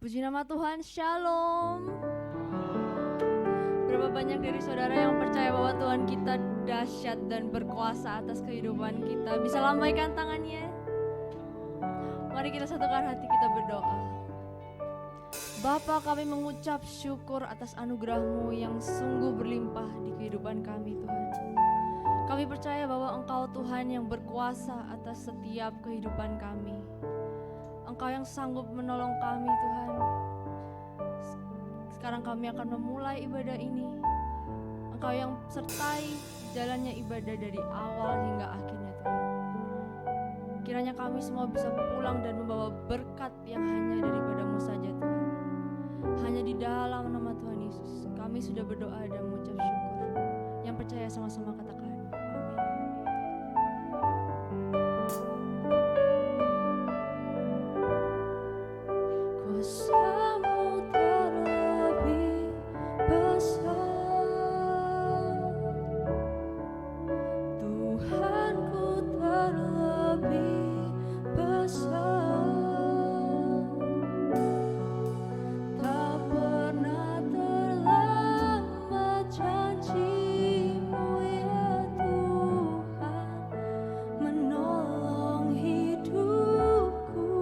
Puji nama Tuhan, Shalom. Berapa banyak dari saudara yang percaya bahwa Tuhan kita dahsyat dan berkuasa atas kehidupan kita? Bisa lambaikan tangannya. Mari kita satukan hati kita berdoa. Bapa, kami mengucap syukur atas anugerah-Mu yang sungguh berlimpah di kehidupan kami, Tuhan. Kami percaya bahwa Engkau Tuhan yang berkuasa atas setiap kehidupan kami. Engkau yang sanggup menolong kami, Tuhan. Sekarang kami akan memulai ibadah ini. Engkau yang sertai jalannya ibadah dari awal hingga akhirnya, Tuhan. Kiranya kami semua bisa pulang dan membawa berkat yang hanya daripada-Mu saja, Tuhan. Hanya di dalam nama Tuhan Yesus kami sudah berdoa dan mengucap syukur. Yang percaya sama-sama katakan amin. Kuasa-Mu terlebih besar, Tuhanku terlebih besar. Tak pernah terlambat janji-Mu ya Tuhan, menolong hidupku.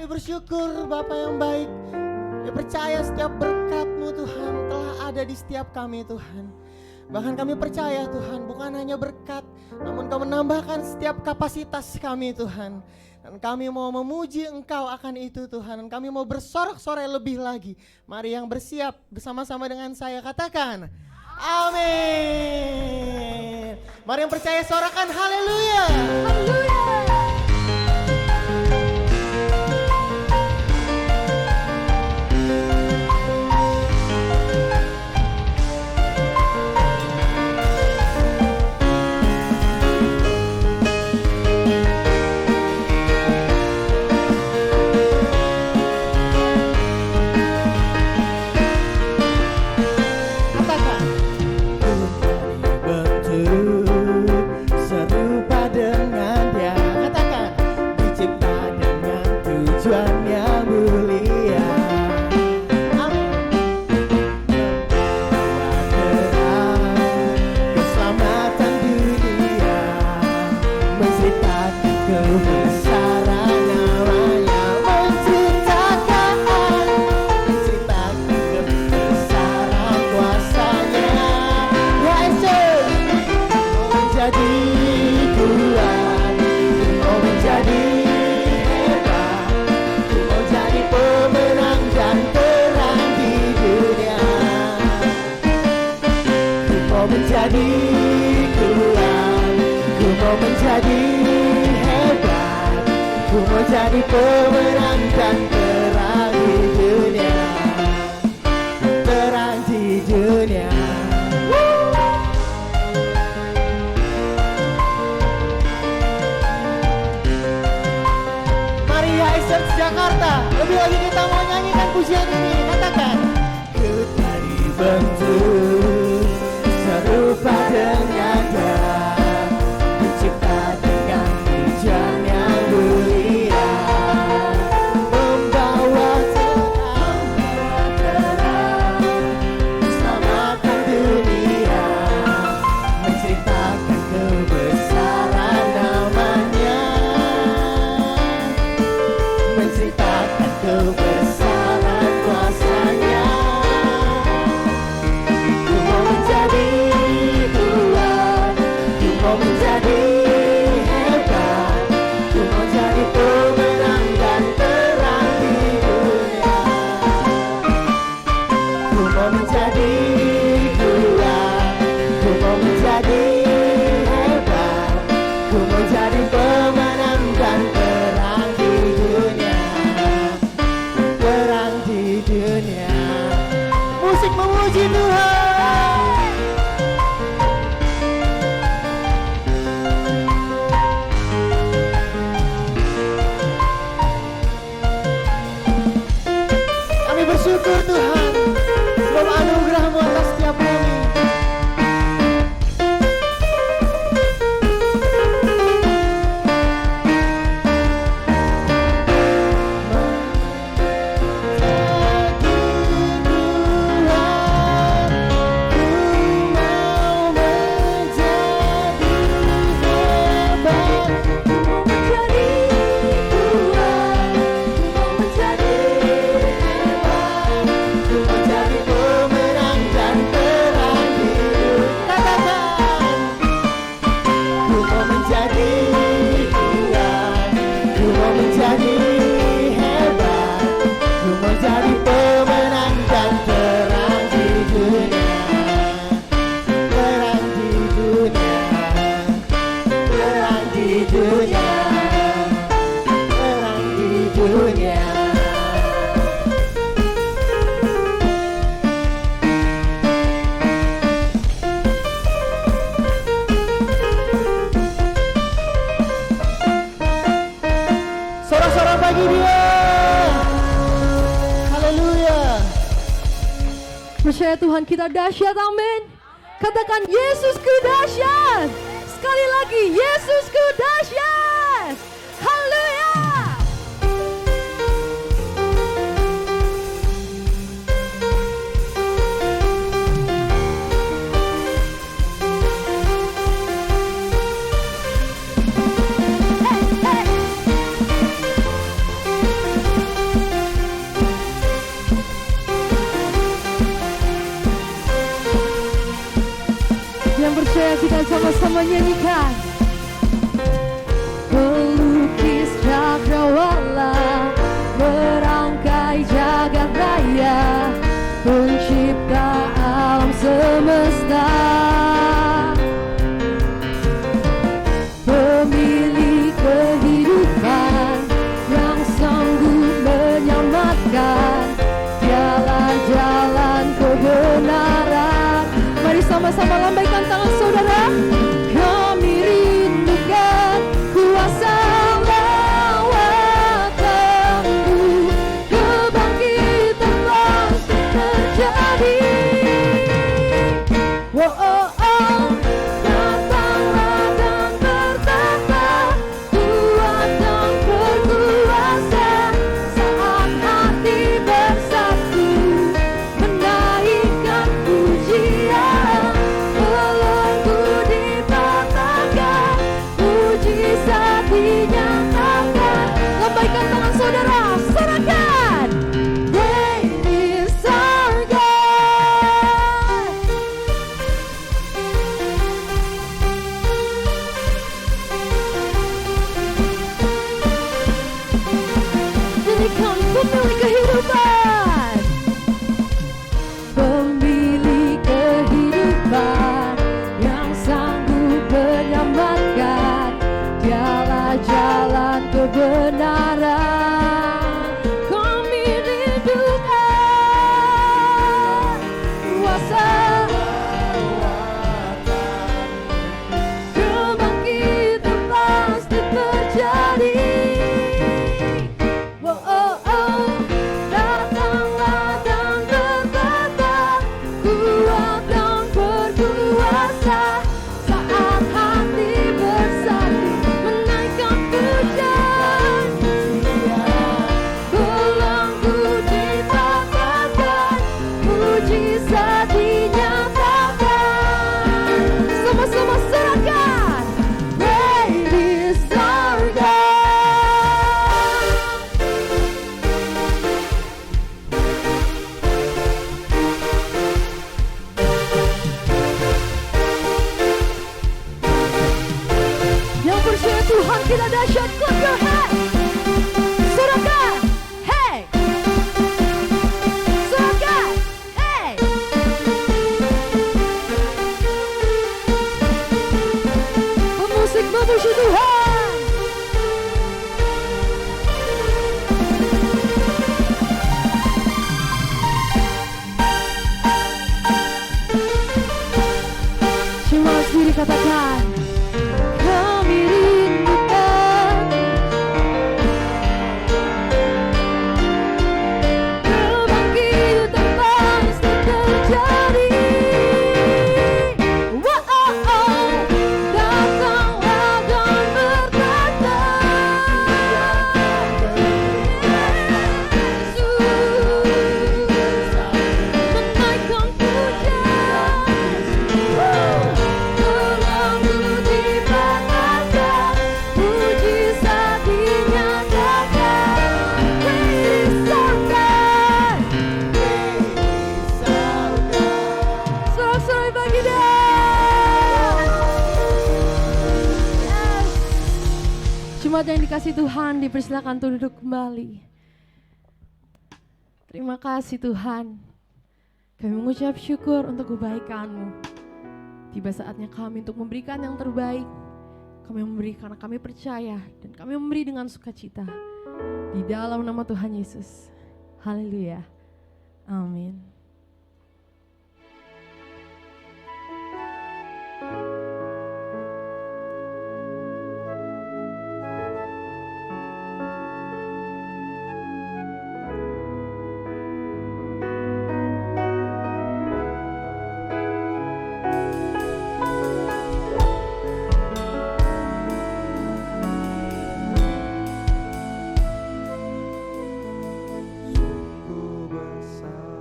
bersyukur Bapa yang baik. Kami percaya setiap berkat-Mu Tuhan telah ada di setiap kami Tuhan. Bahkan kami percaya Tuhan bukan hanya berkat, namun Kau menambahkan setiap kapasitas kami Tuhan. Dan kami mau memuji Engkau akan itu Tuhan. Dan kami mau bersorak-sorai lebih lagi. Mari yang bersiap bersama-sama dengan saya katakan amin. Mari yang percaya sorakan haleluya. Haleluya. Serupa dengan Dia, katakan dicipta dengan tujuan yang mulia. Membawa terang keselamatan dunia, menceritakan kebesaran namanya, menceritakan kebesaran kuasanya. Ya Yesus, menjadi kuat, mau menjadi hebat, mau jadi pemenang dan terang di dunia. Mau menjadi kuat, mau menjadi hebat, mau jadi pemenang dan terang di dunia. Terang di dunia. Church Jakarta, lebih lagi kita mau nyanyikan pujian ini. Katakan, ku telah dibentuk serupa dengan Dia, dicipta dengan tujuan yang mulia, membawa terang keselamatan dunia, menceritakan kebesaran namanya, menceritakan kebesaran kuasanya. Ku mau menjadi kuat, ku mau menjadi hebat, ku mau jadi pemenang dan terang di dunia. Ku mau menjadi kuat, ku mau menjadi hebat, ku mau jadi pemenang dan terang di dunia. Terang di dunia. Musik memuji Tuhan. Kami bersyukur Tuhan sebab anugerah-Mu atas setiap kami. Sorak-sorak bagi Dia. Haleluya. Percaya Tuhan kita dahsyat, amin. Katakan Yesusku dahsyat. Sekali lagi, Yesusku dahsyat. Haleluya. Hey, hey. sama-sama nyanyikan. Pelukis cakrawala, merangkai jagat raya, pencipta alam semesta, pemilik kehidupan yang sanggup menyelamatkan, jalan-jalan kebenaran. Mari sama-sama lambaikan tangan saudara. Kami rindukan kuasa lawatanmu, kebangkitan pasti terjadi. Oh, oh, oh. Datanglah dan bertata, kuat dan berkuasa, saat hati bersatu menaikkan pujian. Belenggu dipatahkan, mujizat dinyatakan. Lambaikan tangan saudara, serahkan. Great is our God. Jadikan pemilik kehidupan, pemilik kehidupan yang sanggup menyelamatkan, jalan-jalan kebenaran. Kami rindukan kuasa kebangkitan pasti terjadi. Oh, oh, oh. Datanglah dan berkata, kuat dan berkuasa, saat hati bersatu menaikkan pujian. Belenggu dipatahkan, mujizat dinyatakan. Sama-sama serahkan. Great is our God. Yang percaya Tuhan kita dahsyat, clap your hands. Serahkan. Hey. Serahkan. Hey. Pemusik memuji Tuhan. Cuma sendiri katakan, kami rindukan kebangkitan pasti terjadi. Wow, oh, oh. Datanglah dan berkata, Yesus menaikkan pujian. Belenggu dipatahkan, mujizat dinyatakan. Great is our God. Sorak-sorai bagi Dia. Yes. Jemaat yang dikasih Tuhan, dipersilakan untuk duduk kembali. Terima kasih Tuhan. Kami mengucap syukur untuk kebaikan-Mu. Tiba saatnya kami untuk memberikan yang terbaik. Kami memberi karena kami percaya dan kami memberi dengan sukacita. Di dalam nama Tuhan Yesus. Haleluya. Amin. Sungguh besar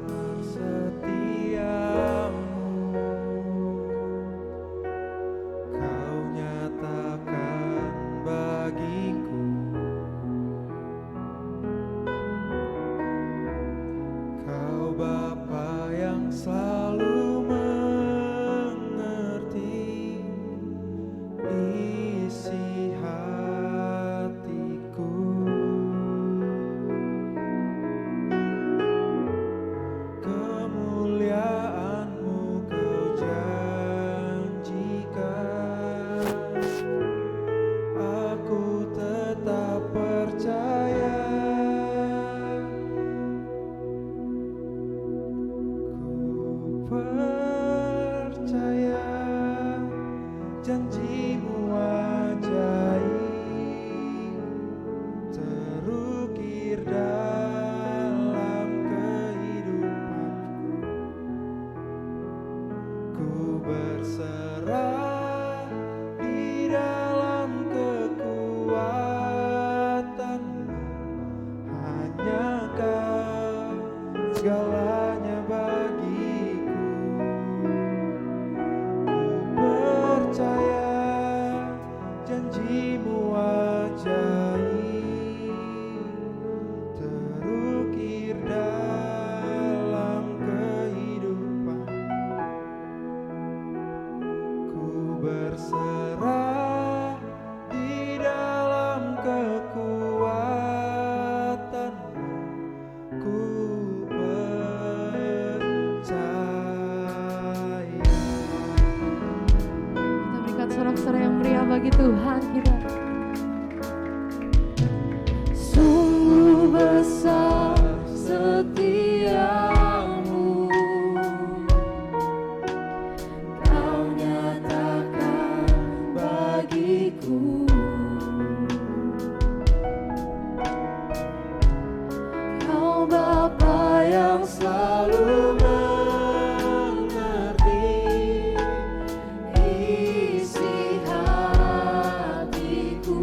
segalanya bagiku. Ku percaya janjimu ajaib, terukir dalam kehidupan. Ku berserah di dalam kekuatanmu. Ku percaya. Kita berikan sorak-sorai yang meriah bagi Tuhan kita. Sungguh besar setiamu, Kau nyatakan bagiku. Kau Bapa yang selalu mengerti isi hatiku.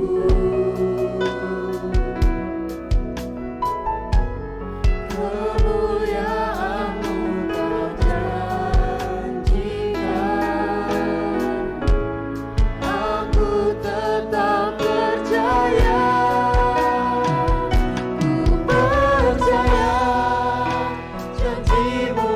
Kemuliaan-Mu Kau janjikan, aku tetap percaya. Ku percaya janjimu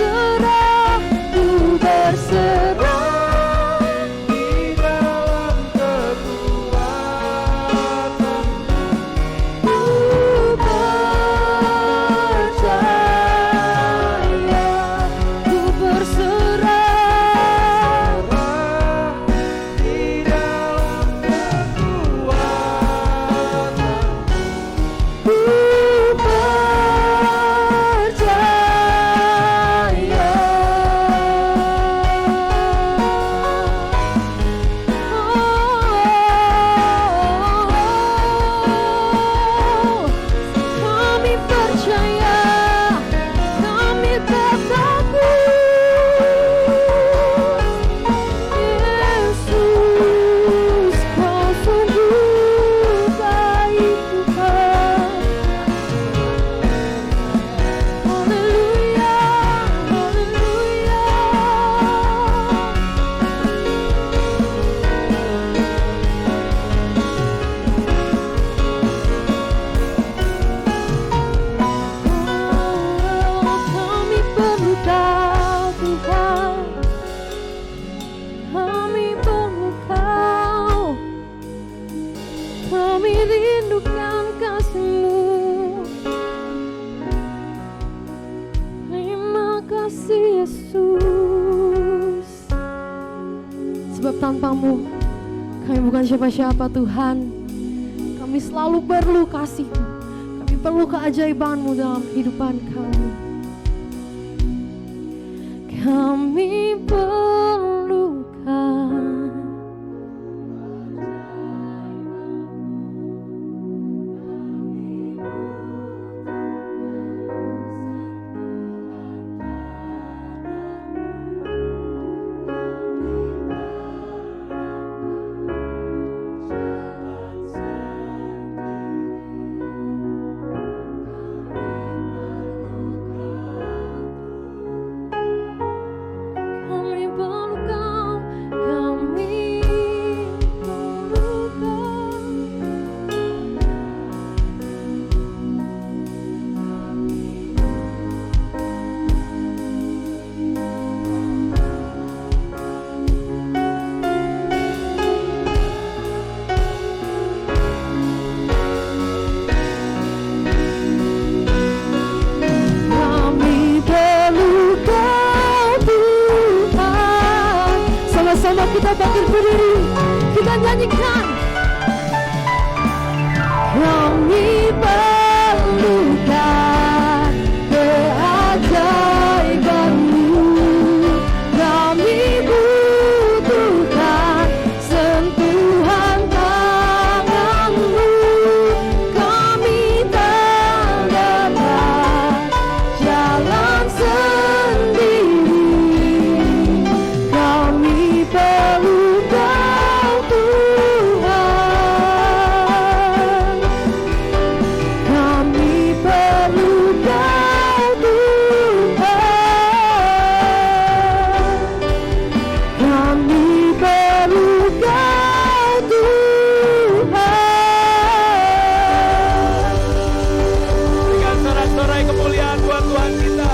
berserah, ku berserah di dalam kekuatanmu. ku percaya, ku berserah Di dalam kekuatanmu. ku percaya. Kami percaya, kami tak takut. Yesus, kau sungguh baik Tuhan. Haleluya, haleluya. Kami perlu Kau Tuhan, kami perlu Kau, kami rindukan kasih-Mu. Terima kasih Yesus, sebab tanpa-Mu kami bukan siapa-siapa Tuhan. Kami selalu perlu kasih-Mu, kami perlu keajaiban-Mu dalam kehidupan kami. Kami perlukan kami perlukan, kami perlukan. Kami perlukan Tuhan. Sama-sama kita bangkit berdiri, kita nyanyikan. Kami perlukan keajaiban-Mu, kami butuhkan sentuhan tangan-Mu. Kami tak dapat jalan sendiri, kami perlu Kau Tuhan. Kami perlu Kau Tuhan. Kami perlu Kau Tuhan. Berikan sorak-sorai kemuliaan buat Tuhan kita.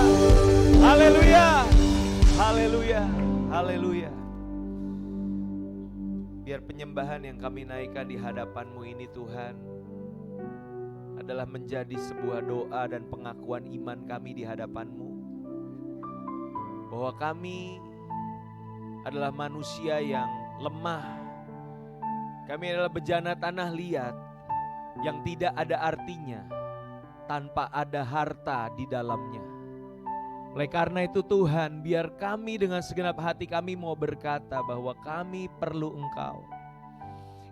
Haleluya. Haleluya. Haleluya. Biar penyembahan yang kami naikkan di hadapan-Mu ini Tuhan adalah menjadi sebuah doa dan pengakuan iman kami di hadapan-Mu, bahwa kami adalah manusia yang lemah. Kami adalah bejana tanah liat yang tidak ada artinya tanpa ada harta di dalamnya. Oleh karena itu Tuhan, biar kami dengan segenap hati kami mau berkata bahwa kami perlu Engkau.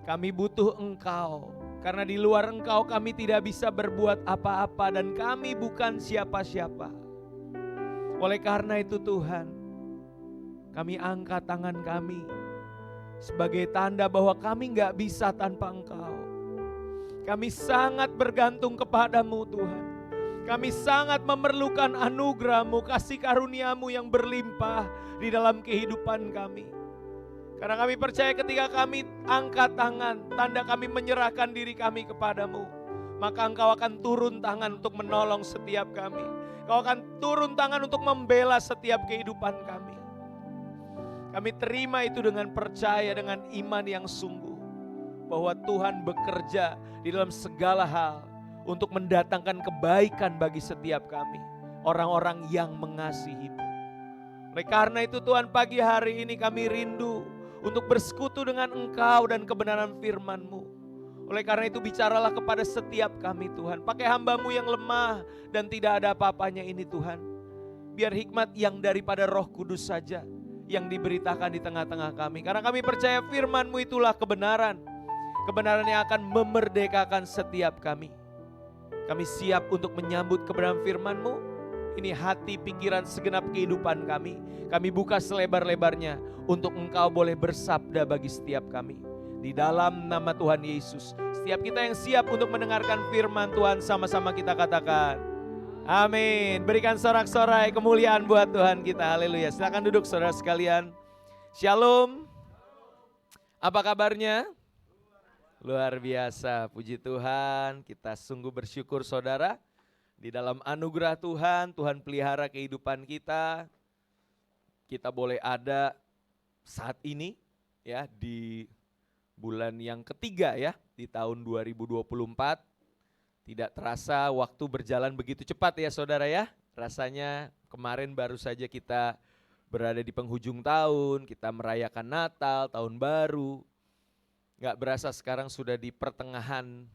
Kami butuh Engkau, karena di luar Engkau kami tidak bisa berbuat apa-apa dan kami bukan siapa-siapa. Oleh karena itu Tuhan, kami angkat tangan kami sebagai tanda bahwa kami gak bisa tanpa Engkau. Kami sangat bergantung kepadamu Tuhan. Kami sangat memerlukan anugerah-Mu, kasih karunia-Mu yang berlimpah di dalam kehidupan kami. Karena kami percaya ketika kami angkat tangan, tanda kami menyerahkan diri kami kepadamu, maka Engkau akan turun tangan untuk menolong setiap kami. Kau akan turun tangan untuk membela setiap kehidupan kami. Kami terima itu dengan percaya, dengan iman yang sungguh. Bahwa Tuhan bekerja di dalam segala hal untuk mendatangkan kebaikan bagi setiap kami. Orang-orang yang mengasihi-Mu. Oleh karena itu Tuhan, pagi hari ini kami rindu untuk bersekutu dengan Engkau dan kebenaran firman-Mu. Oleh karena itu bicaralah kepada setiap kami Tuhan. Pakai hamba-Mu yang lemah dan tidak ada apa-apanya ini Tuhan. Biar hikmat yang daripada Roh Kudus saja yang diberitakan di tengah-tengah kami. Karena kami percaya firman-Mu itulah kebenaran. Kebenaran yang akan memerdekakan setiap kami. Kami siap untuk menyambut kebenaran firman-Mu. Ini hati, pikiran, segenap kehidupan kami. Kami buka selebar-lebarnya untuk Engkau boleh bersabda bagi setiap kami. Di dalam nama Tuhan Yesus. Setiap kita yang siap untuk mendengarkan firman Tuhan, sama-sama kita katakan amin. Berikan sorak-sorai kemuliaan buat Tuhan kita. Haleluya. Silakan duduk saudara sekalian. Shalom. Apa kabarnya? Luar biasa. Puji Tuhan. Kita sungguh bersyukur saudara. Di dalam anugerah Tuhan, Tuhan pelihara kehidupan kita. Kita boleh ada saat ini ya di bulan yang ketiga ya di tahun 2024. Tidak terasa waktu berjalan begitu cepat ya saudara ya. Rasanya kemarin baru saja kita berada di penghujung tahun, kita merayakan Natal, tahun baru. Gak berasa sekarang sudah di pertengahan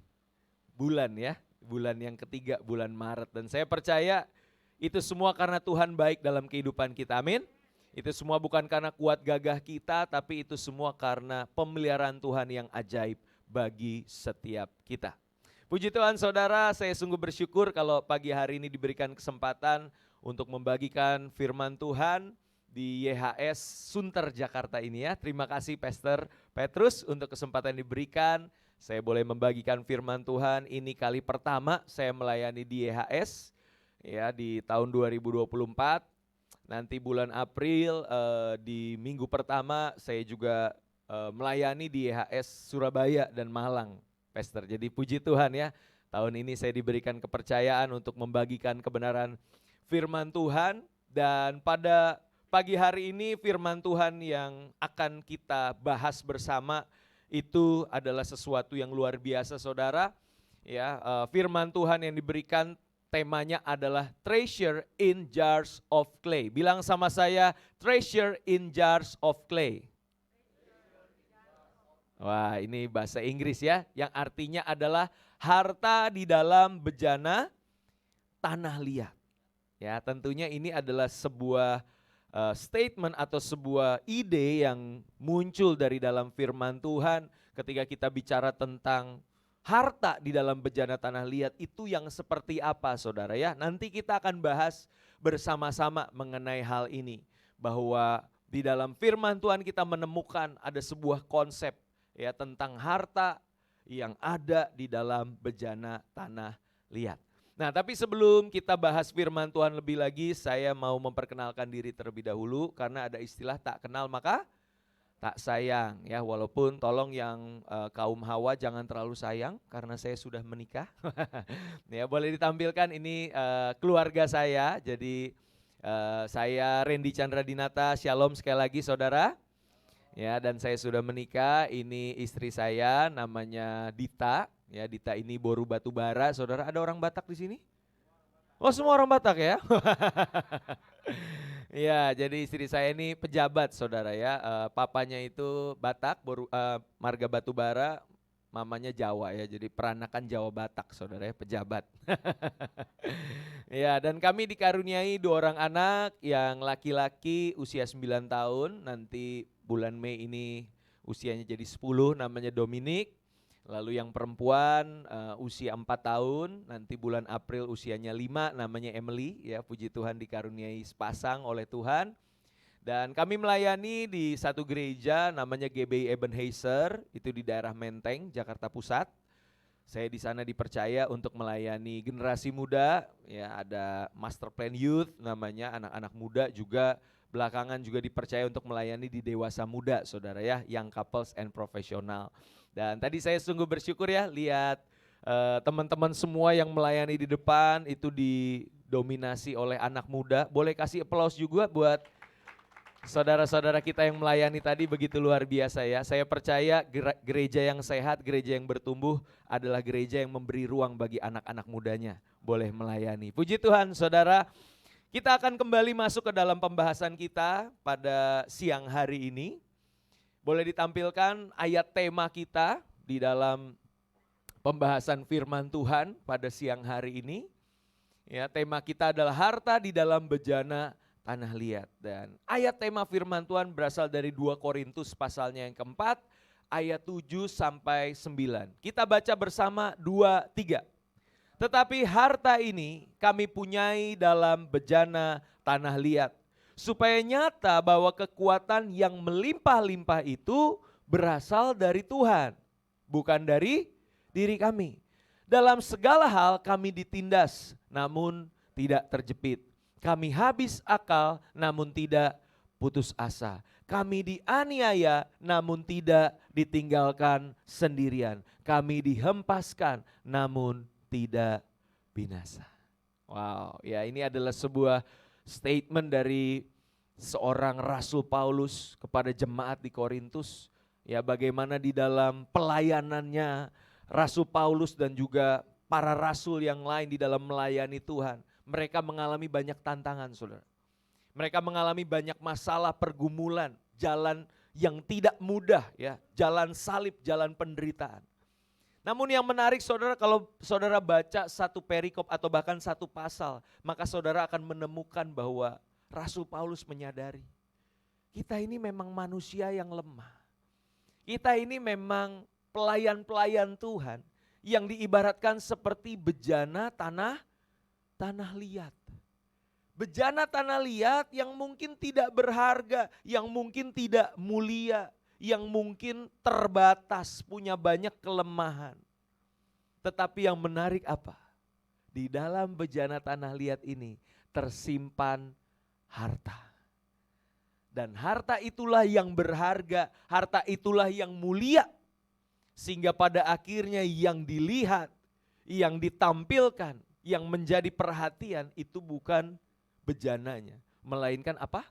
bulan ya. Bulan yang ketiga, bulan Maret. Dan saya percaya itu semua karena Tuhan baik dalam kehidupan kita, amin. Itu semua bukan karena kuat gagah kita, tapi itu semua karena pemeliharaan Tuhan yang ajaib bagi setiap kita. Puji Tuhan saudara, saya sungguh bersyukur kalau pagi hari ini diberikan kesempatan untuk membagikan firman Tuhan di YHS Sunter Jakarta ini ya. Terima kasih Pastor Petrus untuk kesempatan yang diberikan. Saya boleh membagikan firman Tuhan, ini kali pertama saya melayani di YHS ya di tahun 2024. Nanti bulan April di minggu pertama saya juga melayani di YHS Surabaya dan Malang, Pastor. Jadi puji Tuhan ya, tahun ini saya diberikan kepercayaan untuk membagikan kebenaran firman Tuhan. Dan pada pagi hari ini firman Tuhan yang akan kita bahas bersama itu adalah sesuatu yang luar biasa saudara. Ya, firman Tuhan yang diberikan temanya adalah treasure in jars of clay. Bilang sama saya, treasure in jars of clay. Wah, ini bahasa Inggris ya, yang artinya adalah harta di dalam bejana tanah liat. Ya, tentunya ini adalah sebuah statement atau sebuah ide yang muncul dari dalam firman Tuhan ketika kita bicara tentang harta di dalam bejana tanah liat itu yang seperti apa saudara ya. Nanti kita akan bahas bersama-sama mengenai hal ini. Bahwa di dalam firman Tuhan kita menemukan ada sebuah konsep ya tentang harta yang ada di dalam bejana tanah liat. Nah, tapi sebelum kita bahas firman Tuhan lebih lagi, saya mau memperkenalkan diri terlebih dahulu karena ada istilah tak kenal maka tak sayang ya. Walaupun tolong yang kaum Hawa jangan terlalu sayang karena saya sudah menikah. Ya, boleh ditampilkan ini keluarga saya. Jadi saya Randy Chandra Dinata, shalom sekali lagi saudara. Ya, dan saya sudah menikah. Ini istri saya namanya Dita. Ya, Dita ini boru batu bara, saudara. Ada orang Batak di sini? Oh, semua orang Batak ya? Ya, jadi istri saya ini pejabat, saudara ya. Papanya itu Batak, marga batu bara, mamanya Jawa ya. Jadi peranakan Jawa Batak, saudara ya, pejabat. Ya, dan kami dikaruniai 2 orang anak, yang laki-laki usia 9 tahun, nanti bulan Mei ini usianya jadi 10, namanya Dominic. Lalu yang perempuan usia 4 tahun, nanti bulan April usianya 5, namanya Emily. Ya, puji Tuhan dikaruniai sepasang oleh Tuhan. Dan kami melayani di satu gereja namanya GBI Ebenezer, itu di daerah Menteng, Jakarta Pusat. Saya di sana dipercaya untuk melayani generasi muda, ya ada Master Plan Youth namanya, anak-anak muda juga. Belakangan juga dipercaya untuk melayani di dewasa muda, saudara ya, young couples and professional. Dan tadi saya sungguh bersyukur ya lihat teman-teman semua yang melayani di depan itu didominasi oleh anak muda. Boleh kasih aplaus juga buat saudara-saudara kita yang melayani tadi, begitu luar biasa ya. Saya percaya gereja yang sehat, gereja yang bertumbuh adalah gereja yang memberi ruang bagi anak-anak mudanya boleh melayani. Puji Tuhan saudara, kita akan kembali masuk ke dalam pembahasan kita pada siang hari ini. Boleh ditampilkan ayat tema kita di dalam pembahasan firman Tuhan pada siang hari ini. Ya, tema kita adalah harta di dalam bejana tanah liat. Dan ayat tema firman Tuhan berasal dari 2 Korintus pasalnya yang keempat, ayat 7 sampai 9. Kita baca bersama 2, 3. Tetapi harta ini kami punyai dalam bejana tanah liat, supaya nyata bahwa kekuatan yang melimpah-limpah itu berasal dari Tuhan, bukan dari diri kami. Dalam segala hal kami ditindas, namun tidak terjepit. Kami habis akal, namun tidak putus asa. Kami dianiaya, namun tidak ditinggalkan sendirian. Kami dihempaskan, namun tidak binasa. Wow, ya ini adalah sebuah statement dari seorang Rasul Paulus kepada jemaat di Korintus. Ya, bagaimana di dalam pelayanannya Rasul Paulus dan juga para rasul yang lain di dalam melayani Tuhan. Mereka mengalami banyak tantangan, saudara. Mereka mengalami banyak masalah, pergumulan, jalan yang tidak mudah, ya, jalan salib, jalan penderitaan. Namun yang menarik saudara, kalau saudara baca satu perikop atau bahkan satu pasal, maka saudara akan menemukan bahwa Rasul Paulus menyadari, kita ini memang manusia yang lemah. Kita ini memang pelayan-pelayan Tuhan yang diibaratkan seperti bejana tanah liat. Bejana tanah liat yang mungkin tidak berharga, yang mungkin tidak mulia, yang mungkin terbatas, punya banyak kelemahan. Tetapi yang menarik apa? Di dalam bejana tanah liat ini tersimpan harta. Dan harta itulah yang berharga, harta itulah yang mulia. Sehingga pada akhirnya yang dilihat, yang ditampilkan, yang menjadi perhatian itu bukan bejananya, melainkan apa?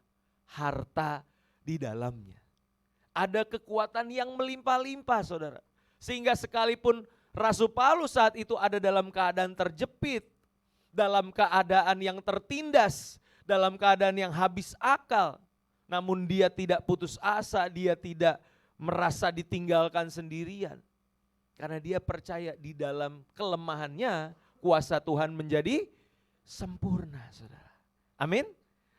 Harta di dalamnya. Ada kekuatan yang melimpah-limpah saudara. Sehingga sekalipun Rasul Paulus saat itu ada dalam keadaan terjepit, dalam keadaan yang tertindas, dalam keadaan yang habis akal. Namun dia tidak putus asa, dia tidak merasa ditinggalkan sendirian. Karena dia percaya di dalam kelemahannya kuasa Tuhan menjadi sempurna saudara. Amin.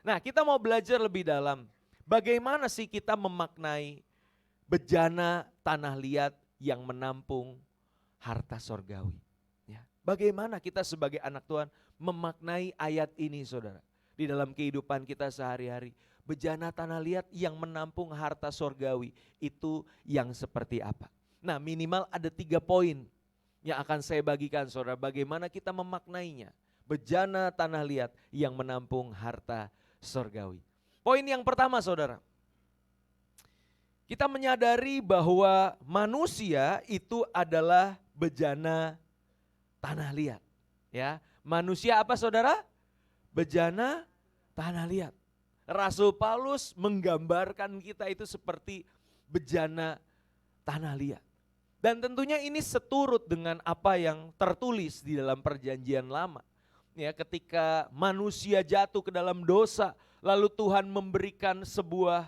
Nah kita mau belajar lebih dalam. Bagaimana sih kita memaknai bejana tanah liat yang menampung harta sorgawi. Ya. Bagaimana kita sebagai anak Tuhan memaknai ayat ini saudara. Di dalam kehidupan kita sehari-hari. Bejana tanah liat yang menampung harta sorgawi itu yang seperti apa. Nah minimal ada 3 poin yang akan saya bagikan saudara. Bagaimana kita memaknainya. Bejana tanah liat yang menampung harta sorgawi. Poin yang pertama saudara. Kita menyadari bahwa manusia itu adalah bejana tanah liat. Ya, manusia apa saudara? Bejana tanah liat. Rasul Paulus menggambarkan kita itu seperti bejana tanah liat. Dan tentunya ini seturut dengan apa yang tertulis di dalam perjanjian lama. Ya, ketika manusia jatuh ke dalam dosa, lalu Tuhan memberikan sebuah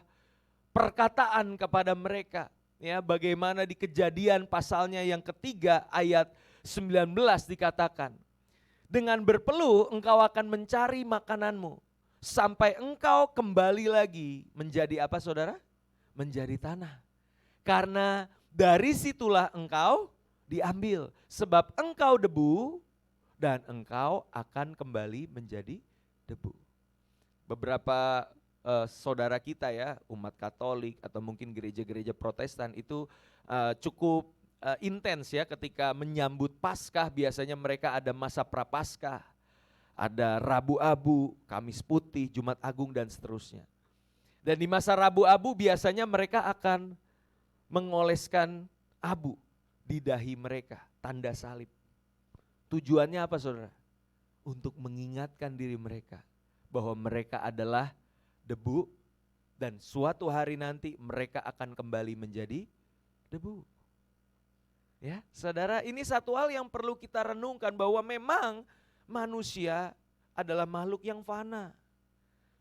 perkataan kepada mereka. Ya, bagaimana di Kejadian pasalnya yang ketiga ayat 19 dikatakan, dengan berpeluh engkau akan mencari makananmu, sampai engkau kembali lagi menjadi apa saudara? Menjadi tanah. Karena dari situlah engkau diambil, sebab engkau debu dan engkau akan kembali menjadi debu. Beberapa saudara kita ya, umat Katolik atau mungkin gereja-gereja Protestan itu cukup intens ya ketika menyambut Paskah. Biasanya mereka ada masa Prapaskah, ada Rabu Abu, Kamis Putih, Jumat Agung dan seterusnya. Dan di masa Rabu Abu biasanya mereka akan mengoleskan abu di dahi mereka, tanda salib. Tujuannya apa saudara? untuk mengingatkan diri mereka bahwa mereka adalah debu dan suatu hari nanti mereka akan kembali menjadi debu. Ya, saudara, ini satu hal yang perlu kita renungkan bahwa memang manusia adalah makhluk yang fana.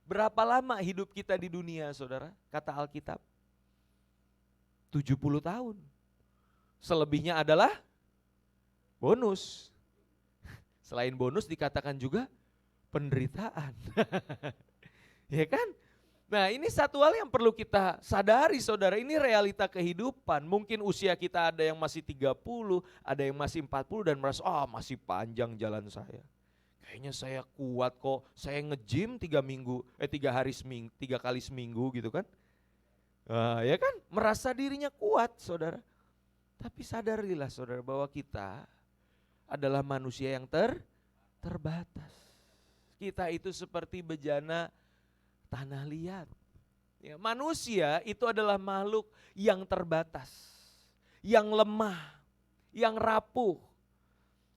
Berapa lama hidup kita di dunia, saudara? Kata Alkitab, 70 tahun. Selebihnya adalah bonus. Selain bonus dikatakan juga penderitaan. Ya kan? Nah, ini satu hal yang perlu kita sadari, saudara. Ini realita kehidupan. Mungkin usia kita ada yang masih 30, ada yang masih 40 dan merasa, masih panjang jalan saya. Kayaknya saya kuat kok, saya nge-gym 3 kali seminggu gitu kan. Ya kan, merasa dirinya kuat, saudara. Tapi sadarilah, saudara, bahwa kita adalah manusia yang terbatas. Kita itu seperti bejana tanah liat. Ya, manusia itu adalah makhluk yang terbatas, yang lemah, yang rapuh.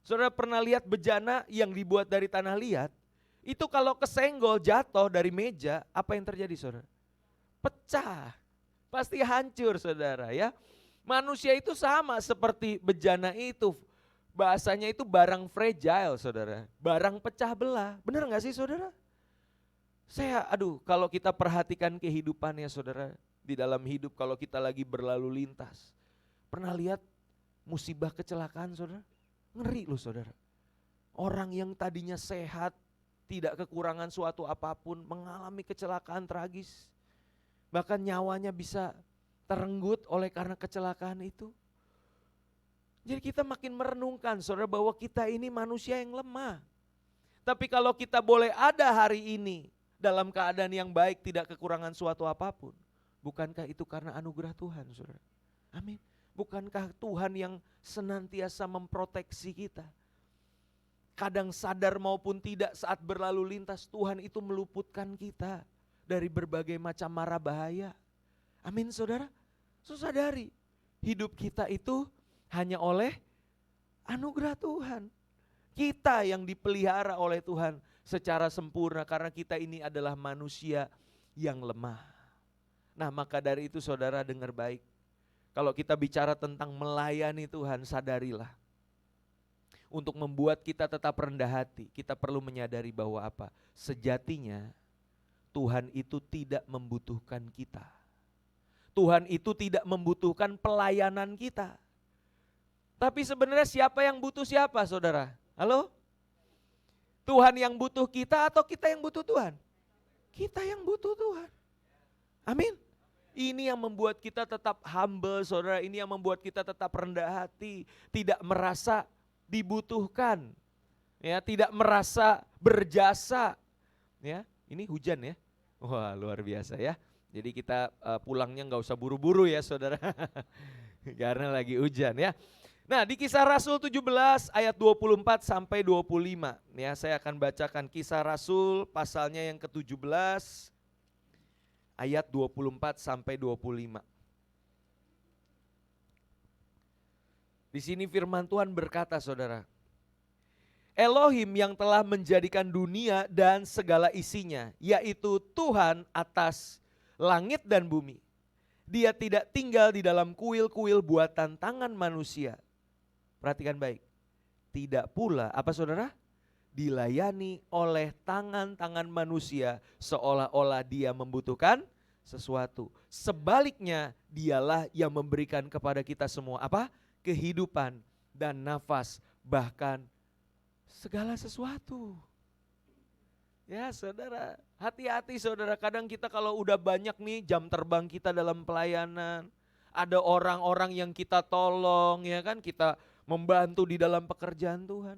Saudara pernah lihat bejana yang dibuat dari tanah liat? Itu kalau kesenggol jatuh dari meja, apa yang terjadi, saudara? Pecah, pasti hancur, saudara ya. Manusia itu sama seperti bejana itu. Bahasanya itu barang fragile, saudara. Barang pecah belah, benar gak sih, saudara? Kalau kita perhatikan kehidupannya, saudara, di dalam hidup kalau kita lagi berlalu lintas. Pernah lihat musibah kecelakaan, saudara? Ngeri loh, saudara. Orang yang tadinya sehat, tidak kekurangan suatu apapun, mengalami kecelakaan tragis. Bahkan nyawanya bisa terenggut oleh karena kecelakaan itu. Jadi kita makin merenungkan, saudara, bahwa kita ini manusia yang lemah. Tapi kalau kita boleh ada hari ini dalam keadaan yang baik, tidak kekurangan suatu apapun, bukankah itu karena anugerah Tuhan, saudara? Amin. Bukankah Tuhan yang senantiasa memproteksi kita? Kadang sadar maupun tidak saat berlalu lintas, Tuhan itu meluputkan kita dari berbagai macam mara bahaya. Amin, saudara. Sadari, hidup kita itu hanya oleh anugerah Tuhan. Kita yang dipelihara oleh Tuhan secara sempurna karena kita ini adalah manusia yang lemah. Nah, maka dari itu saudara dengar baik. Kalau kita bicara tentang melayani Tuhan, sadarilah. Untuk membuat kita tetap rendah hati, kita perlu menyadari bahwa apa? Sejatinya Tuhan itu tidak membutuhkan kita. Tuhan itu tidak membutuhkan pelayanan kita. Tapi sebenarnya siapa yang butuh siapa, saudara? Halo? Tuhan yang butuh kita atau kita yang butuh Tuhan? Kita yang butuh Tuhan. Amin. Ini yang membuat kita tetap humble, saudara. Ini yang membuat kita tetap rendah hati, tidak merasa dibutuhkan, ya, tidak merasa berjasa. Ya, ini hujan ya. Wah, luar biasa ya. Jadi kita pulangnya nggak usah buru-buru ya, saudara. Karena lagi hujan ya. Nah, di Kisah Rasul 17 ayat 24 sampai 25, ya, saya akan bacakan Kisah Rasul pasalnya yang ke-17 ayat 24 sampai 25. Di sini firman Tuhan berkata, saudara, Elohim yang telah menjadikan dunia dan segala isinya, yaitu Tuhan atas langit dan bumi. Dia tidak tinggal di dalam kuil-kuil buatan tangan manusia. Perhatikan baik. Tidak pula, apa saudara? Dilayani oleh tangan-tangan manusia seolah-olah dia membutuhkan sesuatu. Sebaliknya, dialah yang memberikan kepada kita semua apa? Kehidupan dan nafas, bahkan segala sesuatu. Ya saudara, hati-hati saudara, kadang kita kalau udah banyak nih jam terbang kita dalam pelayanan, ada orang-orang yang kita tolong, ya kan, kita membantu di dalam pekerjaan Tuhan.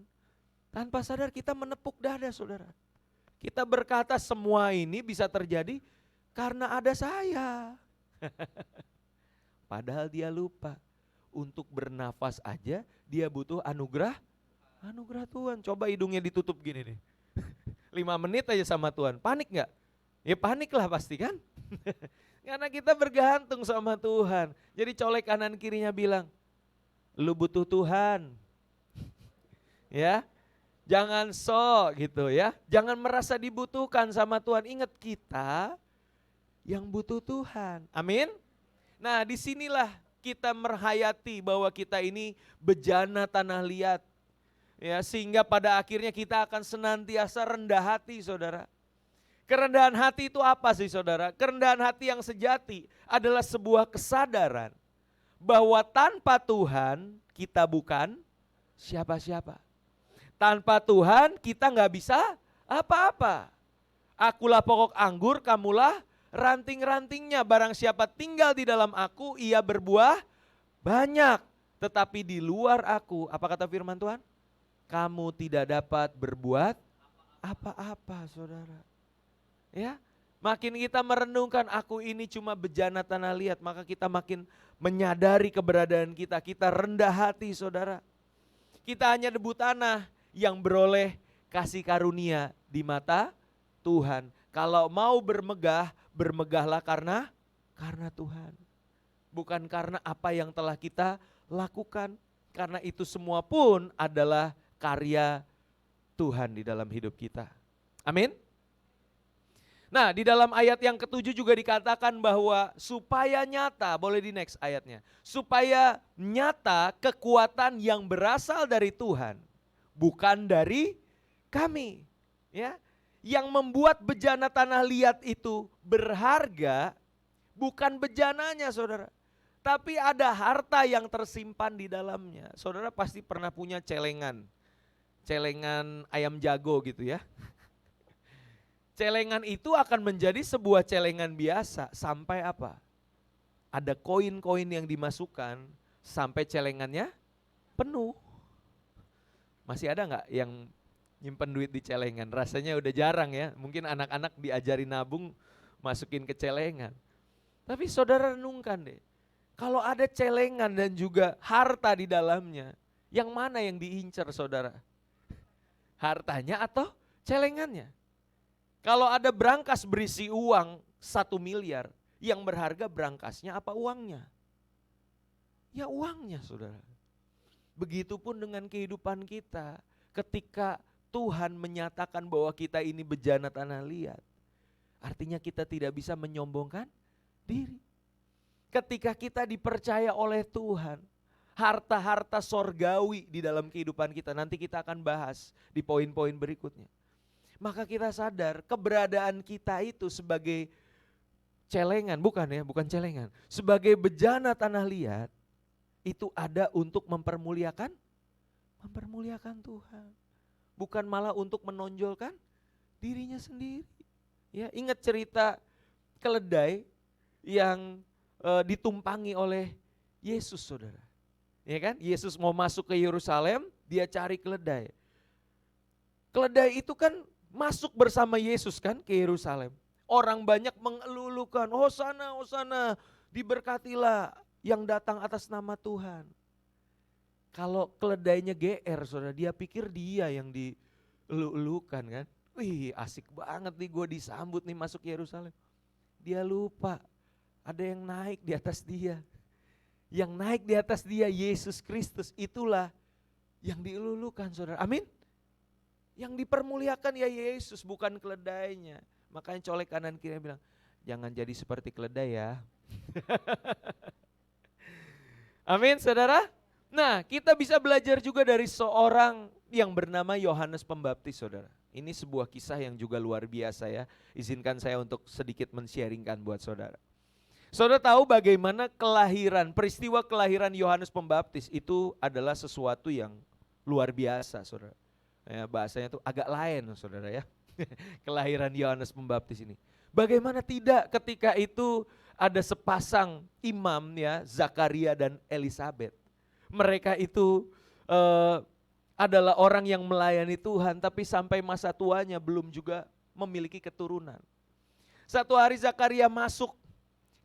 Tanpa sadar kita menepuk dada, saudara. Kita berkata semua ini bisa terjadi karena ada saya. Padahal dia lupa. Untuk bernafas aja dia butuh anugerah Tuhan. Coba hidungnya ditutup gini nih. 5 menit aja sama Tuhan, panik gak? Ya panik lah pasti kan. Karena kita bergantung sama Tuhan. Jadi colek kanan kirinya bilang, lu butuh Tuhan. Ya, Jangan sok gitu ya. Jangan merasa dibutuhkan sama Tuhan. Ingat kita yang butuh Tuhan. Amin. Nah disinilah kita merhayati bahwa kita ini bejana tanah liat. Ya, sehingga pada akhirnya kita akan senantiasa rendah hati saudara. Kerendahan hati itu apa sih saudara? Kerendahan hati yang sejati adalah sebuah kesadaran bahwa tanpa Tuhan kita bukan siapa-siapa. Tanpa Tuhan kita nggak bisa apa-apa. Akulah pokok anggur, kamulah ranting-rantingnya. Barang siapa tinggal di dalam aku, ia berbuah banyak. Tetapi di luar aku, apa kata firman Tuhan? Kamu tidak dapat berbuat apa-apa saudara. Ya, makin kita merenungkan aku ini cuma bejana tanah liat, maka kita makin menyadari keberadaan kita. Kita rendah hati saudara. Kita hanya debu tanah yang beroleh kasih karunia di mata Tuhan. Kalau mau bermegah, bermegahlah karena Tuhan. Bukan karena apa yang telah kita lakukan. Karena itu semua pun adalah karya Tuhan di dalam hidup kita. Amin. Nah di dalam ayat yang ke-7 juga dikatakan bahwa supaya nyata, boleh di next ayatnya. Supaya nyata kekuatan yang berasal dari Tuhan, bukan dari kami. Ya, yang membuat bejana tanah liat itu berharga bukan bejananya saudara. Tapi ada harta yang tersimpan di dalamnya. Saudara pasti pernah punya celengan. Celengan ayam jago gitu ya. Celengan itu akan menjadi sebuah celengan biasa sampai apa? Ada koin-koin yang dimasukkan sampai celengannya penuh. Masih ada nggak yang nyimpen duit di celengan? Rasanya udah jarang ya. Mungkin anak-anak diajari nabung masukin ke celengan. Tapi saudara renungkan deh. Kalau ada celengan dan juga harta di dalamnya, yang mana yang diincar saudara? Hartanya atau celengannya? Kalau ada brankas berisi uang 1 miliar, yang berharga brankasnya apa uangnya? Ya uangnya saudara. Begitupun dengan kehidupan kita, ketika Tuhan menyatakan bahwa kita ini bejana tanah liat, artinya kita tidak bisa menyombongkan diri. Ketika kita dipercaya oleh Tuhan, harta-harta sorgawi di dalam kehidupan kita, nanti kita akan bahas di poin-poin berikutnya. Maka kita sadar keberadaan kita itu sebagai celengan, bukan celengan, sebagai bejana tanah liat, itu ada untuk mempermuliakan Tuhan. Bukan malah untuk menonjolkan dirinya sendiri. Ya, ingat cerita keledai yang ditumpangi oleh Yesus saudara. Ya kan? Yesus mau masuk ke Yerusalem, dia cari keledai. Keledai itu kan masuk bersama Yesus kan ke Yerusalem. Orang banyak mengelulukan, Hosana, Hosana, diberkatilah yang datang atas nama Tuhan. Kalau keledainya GR saudara, dia pikir dia yang dielu-elukan kan. Wih asik banget nih gue disambut nih masuk Yerusalem. Dia lupa ada yang naik di atas dia. Yang naik di atas dia Yesus Kristus, itulah yang dielu-elukan saudara. Amin. Yang dipermuliakan ya Yesus, bukan keledainya. Makanya colek kanan kiri bilang, jangan jadi seperti keledai ya. Amin saudara. Nah kita bisa belajar juga dari seorang yang bernama Yohanes Pembaptis saudara. Ini sebuah kisah yang juga luar biasa ya. Izinkan saya untuk sedikit men-sharingkan buat saudara. Saudara tahu bagaimana peristiwa kelahiran Yohanes Pembaptis itu adalah sesuatu yang luar biasa saudara. Ya, bahasanya tuh agak lain saudara ya. Kelahiran Yohanes Pembaptis ini. Bagaimana tidak ketika itu ada sepasang imam ya, Zakaria dan Elisabet. Mereka itu adalah orang yang melayani Tuhan tapi sampai masa tuanya belum juga memiliki keturunan. Satu hari Zakaria masuk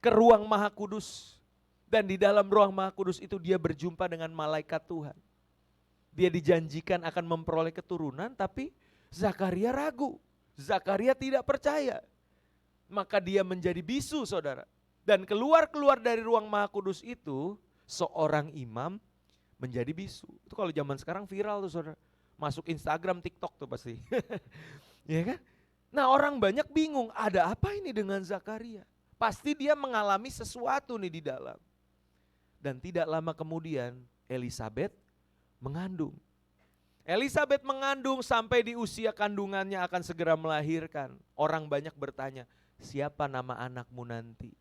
ke ruang Maha Kudus dan di dalam ruang Maha Kudus itu dia berjumpa dengan malaikat Tuhan. Dia dijanjikan akan memperoleh keturunan tapi Zakaria ragu. Zakaria tidak percaya. Maka dia menjadi bisu saudara. Dan keluar dari ruang Maha Kudus itu seorang imam menjadi bisu. Itu kalau zaman sekarang viral tuh saudara. masuk Instagram, TikTok tuh pasti. Ya kan? Nah orang banyak bingung, ada apa ini dengan Zakaria? Pasti dia mengalami sesuatu nih di dalam. Dan tidak lama kemudian Elisabet mengandung. Elisabet mengandung sampai di usia kandungannya akan segera melahirkan. Orang banyak bertanya, siapa nama anakmu nanti?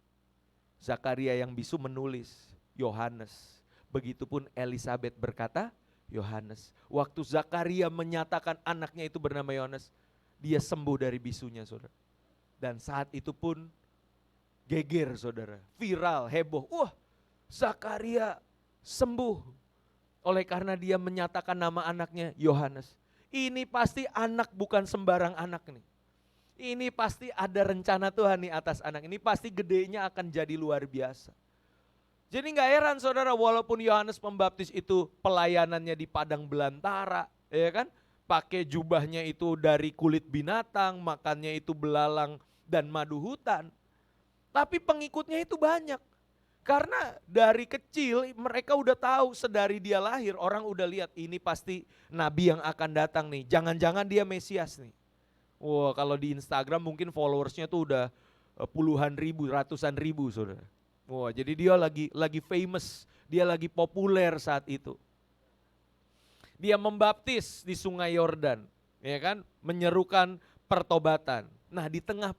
Zakaria yang bisu menulis, Yohanes. Begitupun Elisabet berkata, Yohanes. Waktu Zakaria menyatakan anaknya itu bernama Yohanes, dia sembuh dari bisunya, saudara. Dan saat itu pun geger, saudara. Viral, heboh. Wah, Zakaria sembuh. Oleh karena dia menyatakan nama anaknya Yohanes. Ini pasti anak bukan sembarang anak nih. Ini pasti ada rencana Tuhan nih atas anak. Ini pasti gedenya akan jadi luar biasa. Jadi gak heran saudara, walaupun Yohanes Pembaptis itu pelayanannya di padang belantara, ya kan? Pakai jubahnya itu dari kulit binatang, makannya itu belalang dan madu hutan. Tapi pengikutnya itu banyak. Karena dari kecil mereka udah tahu sedari dia lahir, orang udah lihat ini pasti nabi yang akan datang nih. Jangan-jangan dia Mesias nih. Wah, kalau di Instagram mungkin followersnya tuh udah puluhan ribu, ratusan ribu saudara. Wah, jadi dia lagi famous, dia lagi populer saat itu. Dia membaptis di Sungai Yordan, ya kan, menyerukan pertobatan. Nah di tengah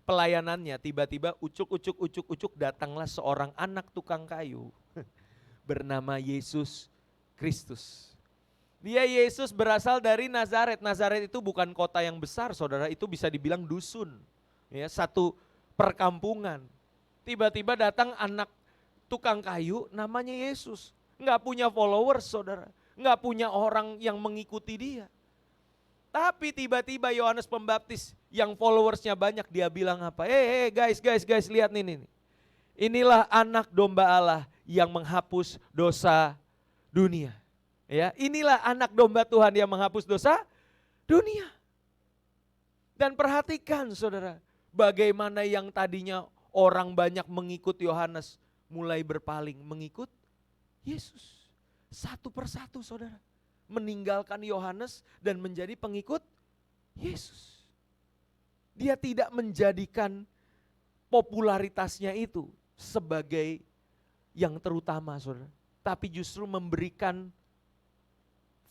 pelayanannya tiba-tiba ucuk datanglah seorang anak tukang kayu bernama Yesus Kristus. Dia Yesus berasal dari Nazaret. Nazaret itu bukan kota yang besar saudara, itu bisa dibilang dusun. Ya, satu perkampungan. Tiba-tiba datang anak tukang kayu namanya Yesus. Nggak punya followers saudara, nggak punya orang yang mengikuti dia. Tapi tiba-tiba Yohanes Pembaptis yang followersnya banyak, dia bilang apa? Guys, lihat nih. Inilah anak domba Allah yang menghapus dosa dunia. Ya, inilah anak domba Tuhan yang menghapus dosa dunia. Dan perhatikan saudara, bagaimana yang tadinya orang banyak mengikut Yohanes mulai berpaling mengikut Yesus. Satu persatu saudara. Meninggalkan Yohanes dan menjadi pengikut Yesus. Dia tidak menjadikan popularitasnya itu sebagai yang terutama saudara. Tapi justru memberikan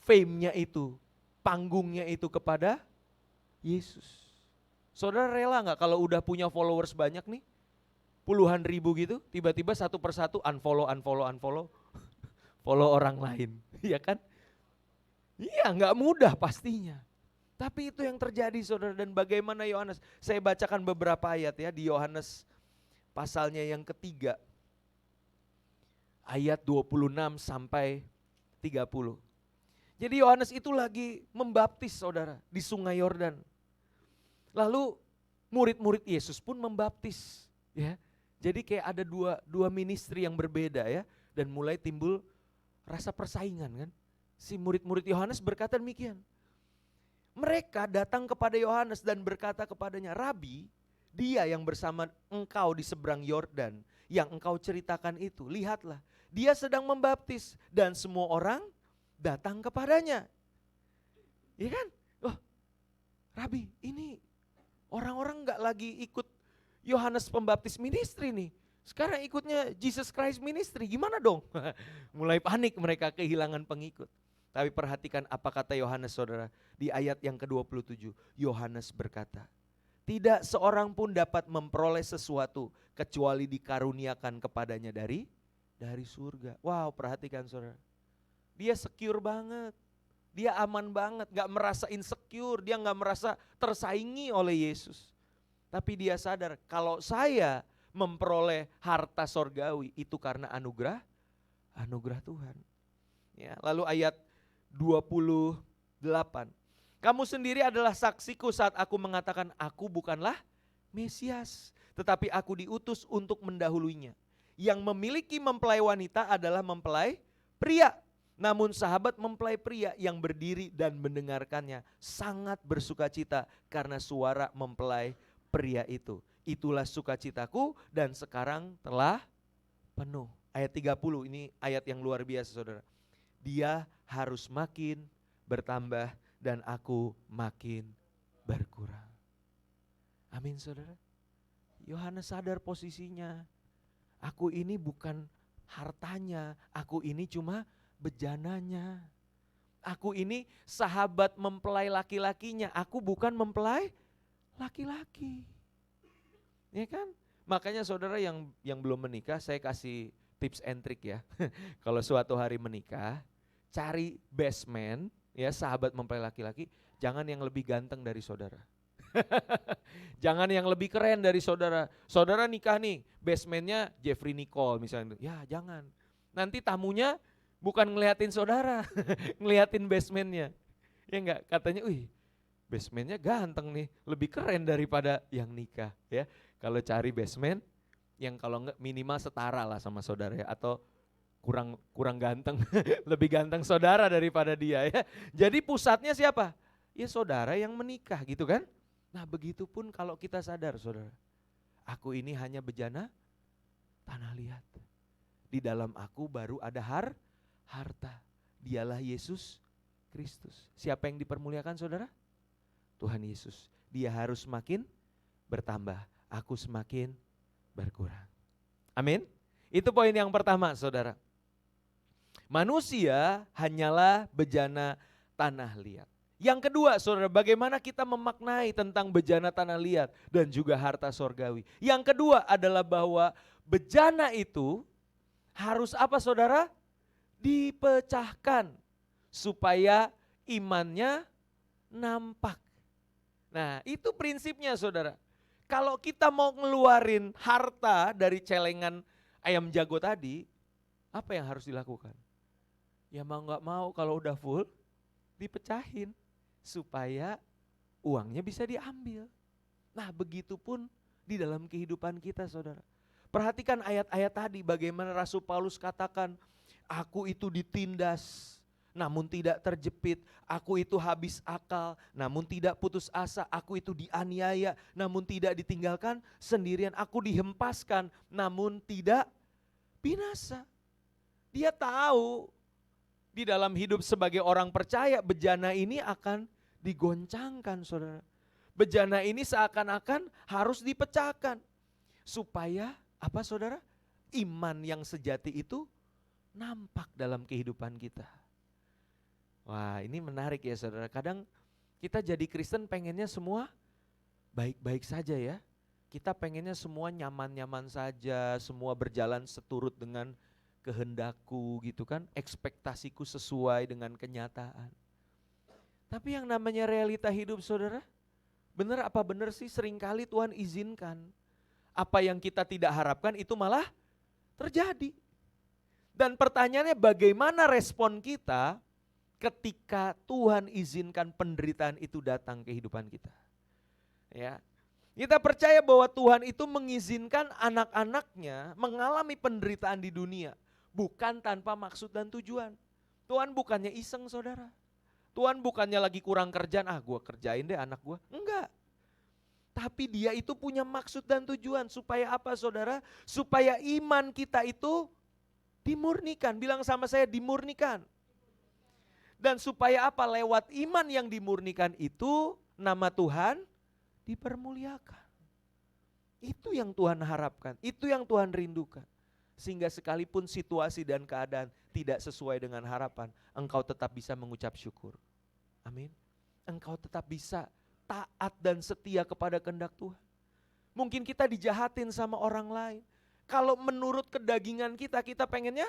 fame-nya itu, panggungnya itu kepada Yesus. Saudara rela gak kalau udah punya followers banyak nih, puluhan ribu gitu, tiba-tiba satu persatu unfollow, follow orang lain, ya kan? Iya gak mudah pastinya. Tapi itu yang terjadi saudara, dan bagaimana Yohanes. Saya bacakan beberapa ayat ya di Yohanes pasalnya yang ketiga. Ayat 26 sampai 30. Jadi Yohanes itu lagi membaptis saudara di Sungai Yordan. Lalu murid-murid Yesus pun membaptis. Ya. Jadi kayak ada dua ministry yang berbeda ya. Dan mulai timbul rasa persaingan kan. Si murid-murid Yohanes berkata demikian. Mereka datang kepada Yohanes dan berkata kepadanya, Rabi, dia yang bersama engkau di seberang Yordan, yang engkau ceritakan itu, lihatlah, dia sedang membaptis dan semua orang datang kepadanya. Iya kan? Oh, Rabi, ini orang-orang gak lagi ikut Yohanes Pembaptis ministry nih. Sekarang ikutnya Jesus Christ ministry, gimana dong? Mulai panik mereka, kehilangan pengikut. Tapi perhatikan apa kata Yohanes saudara. Di ayat yang ke-27, Yohanes berkata, tidak seorang pun dapat memperoleh sesuatu kecuali dikaruniakan kepadanya dari surga. Wow, perhatikan saudara. Dia secure banget. Dia aman banget, gak merasa insecure, dia gak merasa tersaingi oleh Yesus. Tapi dia sadar kalau saya memperoleh harta sorgawi itu karena anugerah Tuhan. Ya, lalu ayat 28. Kamu sendiri adalah saksiku saat aku mengatakan aku bukanlah Mesias, tetapi aku diutus untuk mendahuluinya. Yang memiliki mempelai wanita adalah mempelai pria. Namun sahabat mempelai pria yang berdiri dan mendengarkannya sangat bersukacita karena suara mempelai pria itu. Itulah sukacitaku dan sekarang telah penuh. Ayat 30 ini ayat yang luar biasa saudara. Dia harus makin bertambah dan aku makin berkurang. Amin saudara. Yohanes sadar posisinya. Aku ini bukan hartanya, aku ini cuma bejananya. Aku ini sahabat mempelai laki-lakinya, aku bukan mempelai laki-laki. Ya kan? Makanya saudara yang belum menikah, saya kasih tips and trick ya. Kalau suatu hari menikah, cari best man, ya sahabat mempelai laki-laki, jangan yang lebih ganteng dari saudara. Jangan yang lebih keren dari saudara. Saudara nikah nih, best man-nya Jeffrey Nicole misalnya. Ya jangan. Nanti tamunya bukan ngeliatin saudara, ngeliatin best man-nya. Ya enggak, katanya, wih best man-nya ganteng nih, lebih keren daripada yang nikah. Ya, kalau cari best man, yang kalau enggak minimal setara lah sama saudara ya, atau kurang ganteng, lebih ganteng saudara daripada dia ya. Jadi pusatnya siapa? Ya saudara yang menikah gitu kan. Nah begitu pun kalau kita sadar saudara, aku ini hanya bejana tanah liat. Di dalam aku baru ada harta, dialah Yesus Kristus. Siapa yang dipermuliakan saudara? Tuhan Yesus. Dia harus semakin bertambah, aku semakin berkurang. Amin. Itu poin yang pertama saudara. Manusia hanyalah bejana tanah liat. Yang kedua saudara, bagaimana kita memaknai tentang bejana tanah liat dan juga harta sorgawi. Yang kedua adalah bahwa bejana itu harus apa saudara? Dipecahkan supaya imannya nampak. Nah itu prinsipnya saudara. Kalau kita mau ngeluarin harta dari celengan ayam jago tadi, apa yang harus dilakukan? Ya mau gak mau kalau udah full, dipecahin. Supaya uangnya bisa diambil. Nah begitu pun di dalam kehidupan kita saudara. Perhatikan ayat-ayat tadi bagaimana Rasul Paulus katakan, aku itu ditindas namun tidak terjepit, aku itu habis akal namun tidak putus asa, aku itu dianiaya namun tidak ditinggalkan sendirian, aku dihempaskan namun tidak binasa. Dia tahu di dalam hidup sebagai orang percaya bejana ini akan digoncangkan saudara. Bejana ini seakan-akan harus dipecahkan. Supaya apa saudara? Iman yang sejati itu nampak dalam kehidupan kita. Wah ini menarik ya saudara. Kadang kita jadi Kristen pengennya semua baik-baik saja ya. Kita pengennya semua nyaman-nyaman saja, semua berjalan seturut dengan kehendakku gitu kan, ekspektasiku sesuai dengan kenyataan. Tapi yang namanya realita hidup saudara, benar apa benar sih seringkali Tuhan izinkan apa yang kita tidak harapkan itu malah terjadi. Dan pertanyaannya bagaimana respon kita ketika Tuhan izinkan penderitaan itu datang ke kehidupan kita. Ya, kita percaya bahwa Tuhan itu mengizinkan anak-anaknya mengalami penderitaan di dunia. Bukan tanpa maksud dan tujuan. Tuhan bukannya iseng saudara. Tuhan bukannya lagi kurang kerjaan, gue kerjain deh anak gue. Enggak. Tapi dia itu punya maksud dan tujuan. Supaya apa saudara? Supaya iman kita itu dimurnikan. Bilang sama saya dimurnikan. Dan supaya apa? Lewat iman yang dimurnikan itu nama Tuhan dipermuliakan. Itu yang Tuhan harapkan. Itu yang Tuhan rindukan. Sehingga sekalipun situasi dan keadaan tidak sesuai dengan harapan, engkau tetap bisa mengucap syukur. Amin. Engkau tetap bisa taat dan setia kepada kehendak Tuhan. Mungkin kita dijahatin sama orang lain. Kalau menurut kedagingan kita, kita pengennya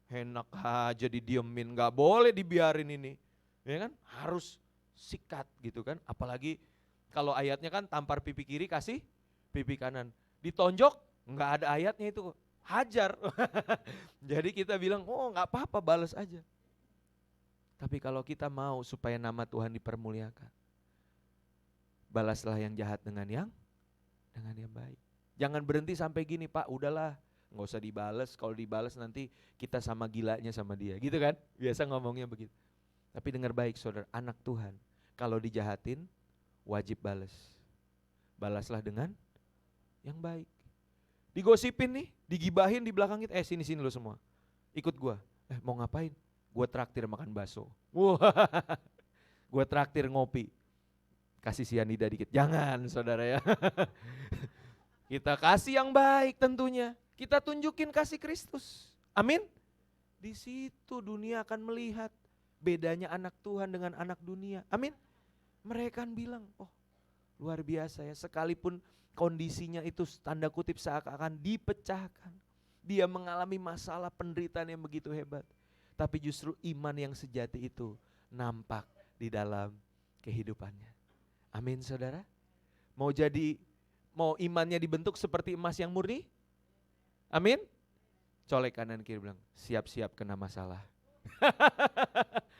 enak aja didiemin, gak boleh dibiarin ini. Ya kan? Harus sikat gitu kan. Apalagi kalau ayatnya kan tampar pipi kiri kasih pipi kanan. Ditonjok gak ada ayatnya itu. Hajar. Jadi kita bilang, oh gak apa-apa balas aja. Tapi kalau kita mau supaya nama Tuhan dipermuliakan, balaslah yang jahat dengan yang baik. Jangan berhenti sampai gini, Pak udahlah gak usah dibalas. Kalau dibalas nanti kita sama gilanya sama dia. Gitu kan, biasa ngomongnya begitu. Tapi dengar baik saudara, anak Tuhan kalau dijahatin wajib balas. Balaslah dengan yang baik. Digosipin nih, digibahin di belakang kita, sini lo semua, ikut gua. Mau ngapain? gue traktir makan bakso. Wah, gue traktir ngopi. Kasih sianida dikit. Jangan saudara ya. Kita kasih yang baik tentunya. Kita tunjukin kasih Kristus. Amin. Di situ dunia akan melihat bedanya anak Tuhan dengan anak dunia. Amin. Mereka akan bilang, oh luar biasa ya. Sekalipun kondisinya itu tanda kutip seakan-akan dipecahkan. Dia mengalami masalah penderitaan yang begitu hebat. Tapi justru iman yang sejati itu nampak di dalam kehidupannya. Amin saudara. Mau imannya dibentuk seperti emas yang murni? Amin. Colek kanan kiri bilang, siap-siap kena masalah.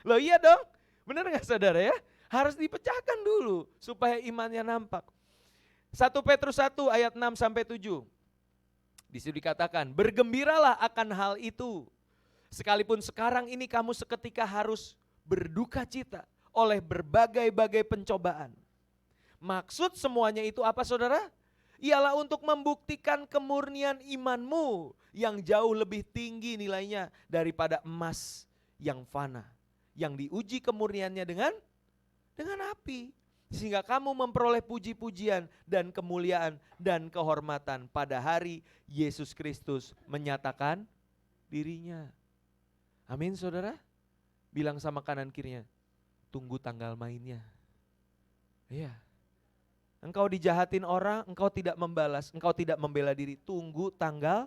Loh iya dong, benar gak saudara ya? Harus dipecahkan dulu supaya imannya nampak. 1 Petrus 1 ayat 6 sampai 7. Di situ dikatakan, bergembiralah akan hal itu. Sekalipun sekarang ini kamu seketika harus berduka cita oleh berbagai-bagai pencobaan. Maksud semuanya itu apa saudara? Ialah untuk membuktikan kemurnian imanmu yang jauh lebih tinggi nilainya daripada emas yang fana. Yang diuji kemurniannya dengan api. Sehingga kamu memperoleh puji-pujian dan kemuliaan dan kehormatan pada hari Yesus Kristus menyatakan dirinya. Amin saudara. Bilang sama kanan kirinya, tunggu tanggal mainnya. Iya. Engkau dijahatin orang, engkau tidak membalas, engkau tidak membela diri. Tunggu tanggal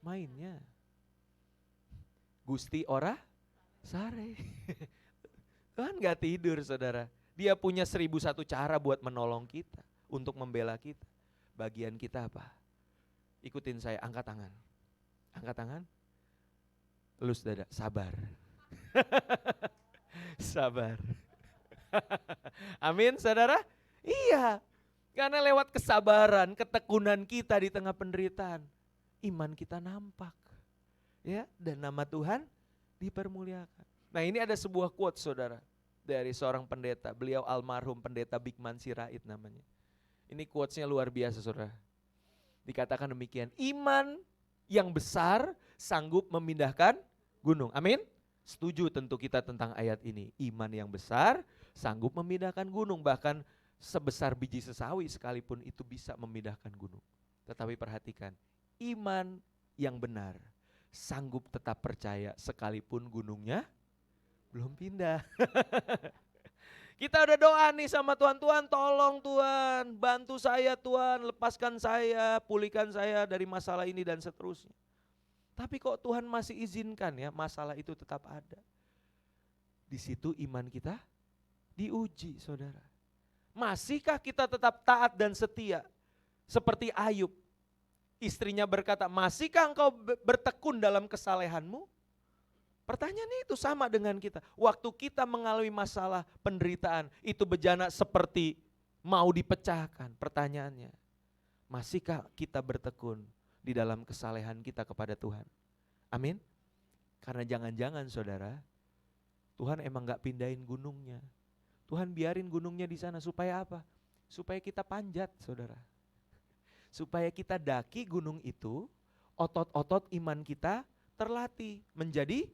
mainnya. Gusti ora sare. Tuhan gak tidur saudara. Dia punya 1001 cara buat menolong kita. Untuk membela kita. Bagian kita apa? Ikutin saya, angkat tangan. Angkat tangan. Elus dada, sabar. Sabar. Amin saudara? Iya. Karena lewat kesabaran, ketekunan kita di tengah penderitaan, iman kita nampak. Ya, dan nama Tuhan dipermuliakan. Nah, ini ada sebuah quote saudara dari seorang pendeta. Beliau almarhum pendeta Bigman Sirait namanya. Ini quotes-nya luar biasa saudara. Dikatakan demikian, iman yang besar sanggup memindahkan gunung. Amin? Setuju tentu kita tentang ayat ini. Iman yang besar sanggup memindahkan gunung. Bahkan sebesar biji sesawi sekalipun itu bisa memindahkan gunung. Tetapi perhatikan, iman yang benar sanggup tetap percaya sekalipun gunungnya belum pindah. Kita udah doa nih sama Tuhan, Tuhan tolong Tuhan, bantu saya Tuhan, lepaskan saya, pulihkan saya dari masalah ini dan seterusnya. Tapi kok Tuhan masih izinkan ya masalah itu tetap ada. Di situ iman kita diuji saudara. Masihkah kita tetap taat dan setia seperti Ayub? Istrinya berkata, masihkah engkau bertekun dalam kesalehanmu? Pertanyaannya itu sama dengan kita. Waktu kita mengalami masalah penderitaan, itu bejana seperti mau dipecahkan. Pertanyaannya, masihkah kita bertekun di dalam kesalehan kita kepada Tuhan? Amin. Karena jangan-jangan saudara, Tuhan emang gak pindahin gunungnya. Tuhan biarin gunungnya di sana supaya apa? Supaya kita panjat saudara. Supaya kita daki gunung itu, otot-otot iman kita terlatih menjadi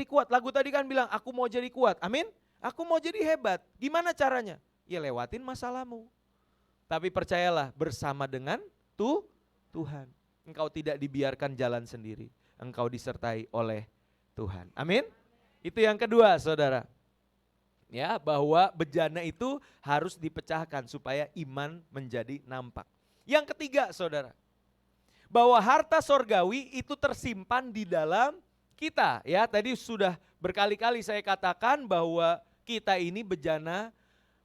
kuat. Lagu tadi kan bilang, aku mau jadi kuat. Amin? Aku mau jadi hebat. Gimana caranya? Ya lewatin masalahmu. Tapi percayalah, bersama dengan Tuhan. Engkau tidak dibiarkan jalan sendiri. Engkau disertai oleh Tuhan. Amin? Itu yang kedua saudara. Ya, bahwa bejana itu harus dipecahkan supaya iman menjadi nampak. Yang ketiga saudara, bahwa harta sorgawi itu tersimpan di dalam kita. Ya, tadi sudah berkali-kali saya katakan bahwa kita ini bejana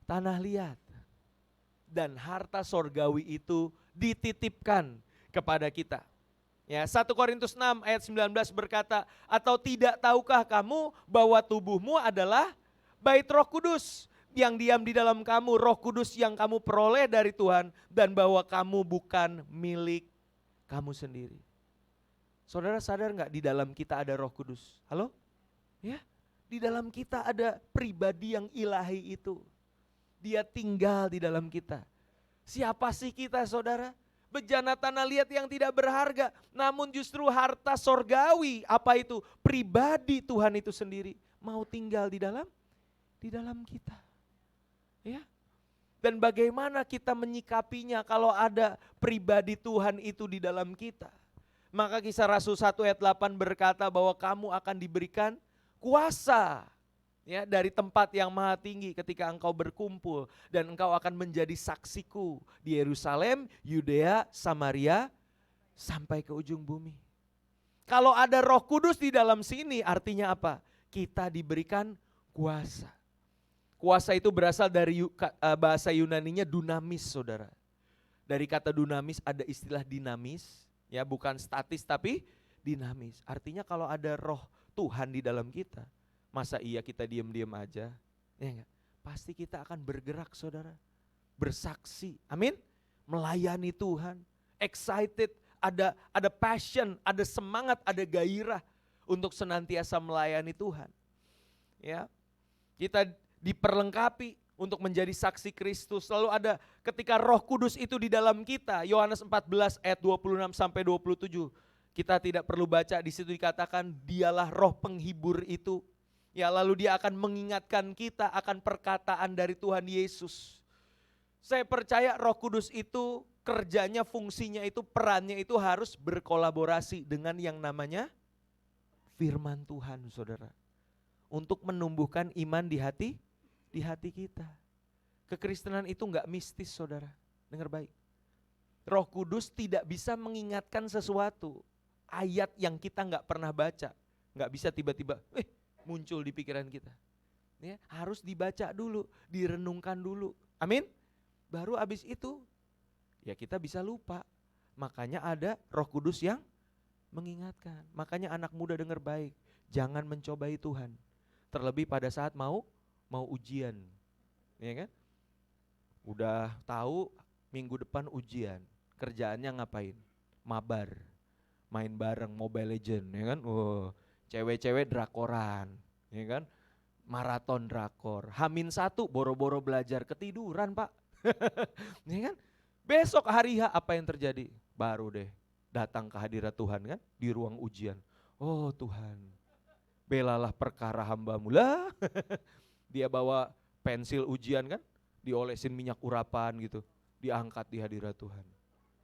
tanah liat. Dan harta sorgawi itu dititipkan kepada kita. Ya, 1 Korintus 6 ayat 19 berkata, atau tidak tahukah kamu bahwa tubuhmu adalah bait Roh Kudus yang diam di dalam kamu, Roh Kudus yang kamu peroleh dari Tuhan, dan bahwa kamu bukan milik kamu sendiri. Saudara sadar gak di dalam kita ada Roh Kudus? Halo? Ya, di dalam kita ada pribadi yang ilahi itu. Dia tinggal di dalam kita. Siapa sih kita saudara? bejana tanah liat yang tidak berharga. Namun justru harta sorgawi, apa itu? Pribadi Tuhan itu sendiri mau tinggal di dalam kita. Ya. Dan bagaimana kita menyikapinya kalau ada pribadi Tuhan itu di dalam kita. Maka Kisah Rasul 1 ayat 8 berkata bahwa kamu akan diberikan kuasa, ya, dari tempat yang maha tinggi ketika engkau berkumpul. Dan engkau akan menjadi saksiku di Yerusalem, Yudea, Samaria, sampai ke ujung bumi. Kalau ada Roh Kudus di dalam sini artinya apa? Kita diberikan kuasa. Kuasa itu berasal dari bahasa Yunaninya dunamis, saudara. Dari kata dunamis ada istilah dinamis, ya, bukan statis tapi dinamis. Artinya kalau ada roh Tuhan di dalam kita, masa iya kita diam-diam aja? Ya enggak? Pasti kita akan bergerak, saudara. Bersaksi, amin. Melayani Tuhan, excited, ada passion, ada semangat, ada gairah untuk senantiasa melayani Tuhan. Ya, kita diperlengkapi untuk menjadi saksi Kristus. Lalu ada ketika Roh Kudus itu di dalam kita, Yohanes 14 ayat 26 sampai 27. Kita tidak perlu baca, di situ dikatakan dialah roh penghibur itu. Ya, lalu dia akan mengingatkan kita akan perkataan dari Tuhan Yesus. Saya percaya Roh Kudus itu kerjanya, fungsinya itu, perannya itu harus berkolaborasi dengan yang namanya firman Tuhan, saudara. Untuk menumbuhkan iman di hati kita. Kekristenan itu enggak mistis, saudara. Dengar baik. Roh Kudus tidak bisa mengingatkan sesuatu. Ayat yang kita enggak pernah baca. Enggak bisa tiba-tiba muncul di pikiran kita. Ya, harus dibaca dulu, direnungkan dulu. Amin. Baru abis itu ya kita bisa lupa. Makanya ada Roh Kudus yang mengingatkan. Makanya anak muda dengar baik. Jangan mencobai Tuhan. Terlebih pada saat mau ujian, ya kan? Udah tahu minggu depan ujian, kerjaannya ngapain? Mabar, main bareng Mobile Legend, ya kan? Cewek-cewek drakoran, ya kan? Maraton drakor, H-1 boro-boro belajar, ketiduran pak, ya kan? Besok hari H apa yang terjadi? Baru deh datang ke hadirat Tuhan kan, di ruang ujian. Oh Tuhan, belalah perkara hamba-Mu lah. Dia bawa pensil ujian kan, diolesin minyak urapan gitu, diangkat di hadirat Tuhan.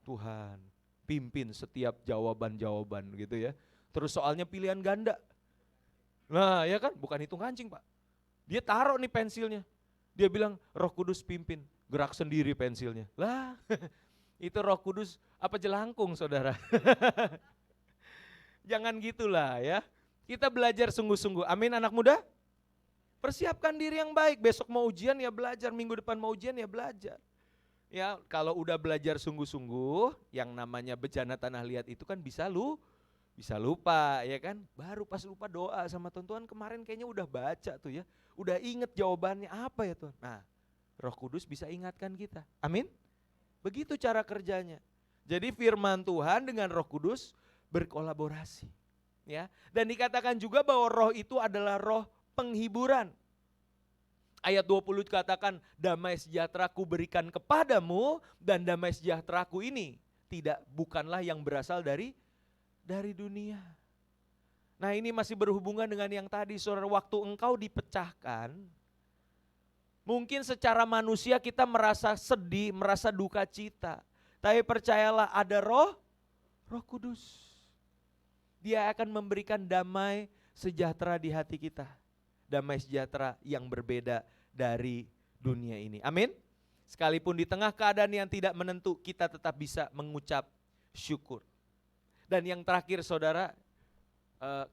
Tuhan, pimpin setiap jawaban-jawaban gitu ya. Terus soalnya pilihan ganda. Nah ya kan, bukan hitung kancing pak. Dia taruh nih pensilnya. Dia bilang Roh Kudus pimpin, gerak sendiri pensilnya. Lah itu Roh Kudus apa jelangkung saudara. Jangan gitulah ya. Kita belajar sungguh-sungguh, amin anak muda. Persiapkan diri yang baik, besok mau ujian ya belajar, minggu depan mau ujian ya belajar. Ya kalau udah belajar sungguh-sungguh, yang namanya bejana tanah liat itu kan bisa lupa ya kan. Baru pas lupa doa sama Tuhan, kemarin kayaknya udah baca tuh ya. Udah inget jawabannya apa ya Tuhan. Nah Roh Kudus bisa ingatkan kita, amin. Begitu cara kerjanya. Jadi firman Tuhan dengan Roh Kudus berkolaborasi. Ya, dan dikatakan juga bahwa roh itu adalah roh penghiburan. Ayat 20 dikatakan damai sejahtera ku berikan kepadamu dan damai sejahteraku ini bukanlah yang berasal dari dunia. Nah ini masih berhubungan dengan yang tadi, saudara, waktu engkau dipecahkan, mungkin secara manusia kita merasa sedih, merasa duka cita. Tapi percayalah ada roh Kudus. Dia akan memberikan damai sejahtera di hati kita. Damai sejahtera yang berbeda dari dunia ini. Amin. Sekalipun di tengah keadaan yang tidak menentu, kita tetap bisa mengucap syukur. Dan yang terakhir saudara,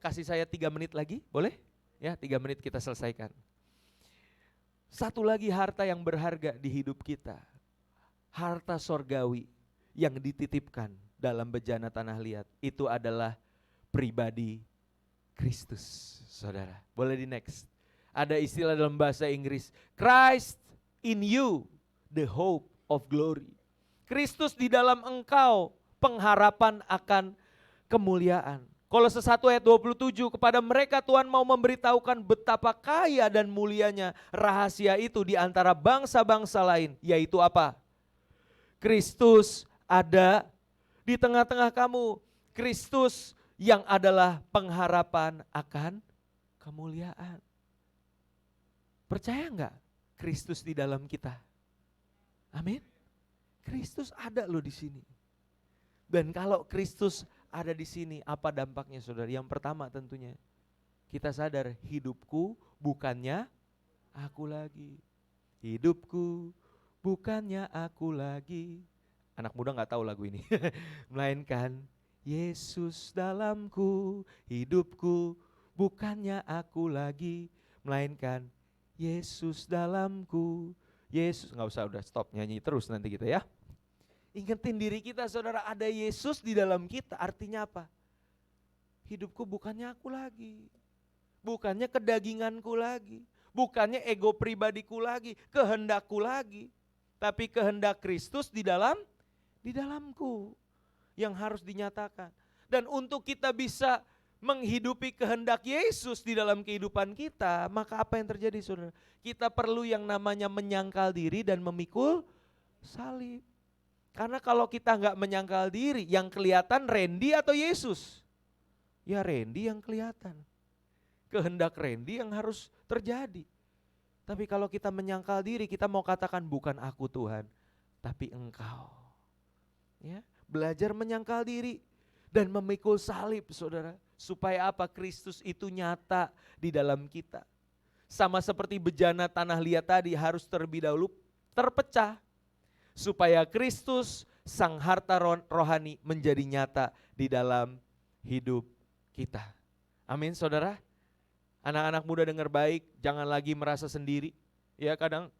kasih saya 3 menit lagi, boleh? Ya 3 menit kita selesaikan. Satu lagi harta yang berharga di hidup kita. Harta sorgawi yang dititipkan dalam bejana tanah liat. Itu adalah pribadi Kristus, saudara. Boleh di next. Ada istilah dalam bahasa Inggris, Christ in you, the hope of glory. Kristus di dalam engkau, pengharapan akan kemuliaan. Kolose 1 ayat 27, kepada mereka Tuhan mau memberitahukan betapa kaya dan mulianya rahasia itu di antara bangsa-bangsa lain, yaitu apa? Kristus ada di tengah-tengah kamu. Kristus yang adalah pengharapan akan kemuliaan. Percaya enggak Kristus di dalam kita? Amin. Kristus ada loh di sini. Dan kalau Kristus ada di sini, apa dampaknya saudara? Yang pertama tentunya, kita sadar hidupku bukannya aku lagi. Hidupku bukannya aku lagi. Anak muda gak tahu lagu ini. Melainkan Yesus dalamku, hidupku bukannya aku lagi. Melainkan Yesus dalamku. Yesus, gak usah udah stop nyanyi terus nanti kita ya. Ingetin diri kita saudara, ada Yesus di dalam kita, artinya apa? Hidupku bukannya aku lagi. Bukannya kedaginganku lagi. Bukannya ego pribadiku lagi, kehendakku lagi. Tapi kehendak Kristus di dalamku yang harus dinyatakan. Dan untuk kita bisa menghidupi kehendak Yesus di dalam kehidupan kita, maka apa yang terjadi saudara? Kita perlu yang namanya menyangkal diri dan memikul salib. Karena kalau kita nggak menyangkal diri, yang kelihatan Randy atau Yesus? Ya Randy yang kelihatan. Kehendak Randy yang harus terjadi. Tapi kalau kita menyangkal diri, kita mau katakan bukan aku Tuhan, tapi Engkau. Ya, belajar menyangkal diri dan memikul salib saudara. Supaya apa? Kristus itu nyata di dalam kita. Sama seperti bejana tanah liat tadi harus terlebih dahulu terpecah. Supaya Kristus sang harta rohani menjadi nyata di dalam hidup kita. Amin saudara. Anak-anak muda dengar baik, jangan lagi merasa sendiri. Ya kadang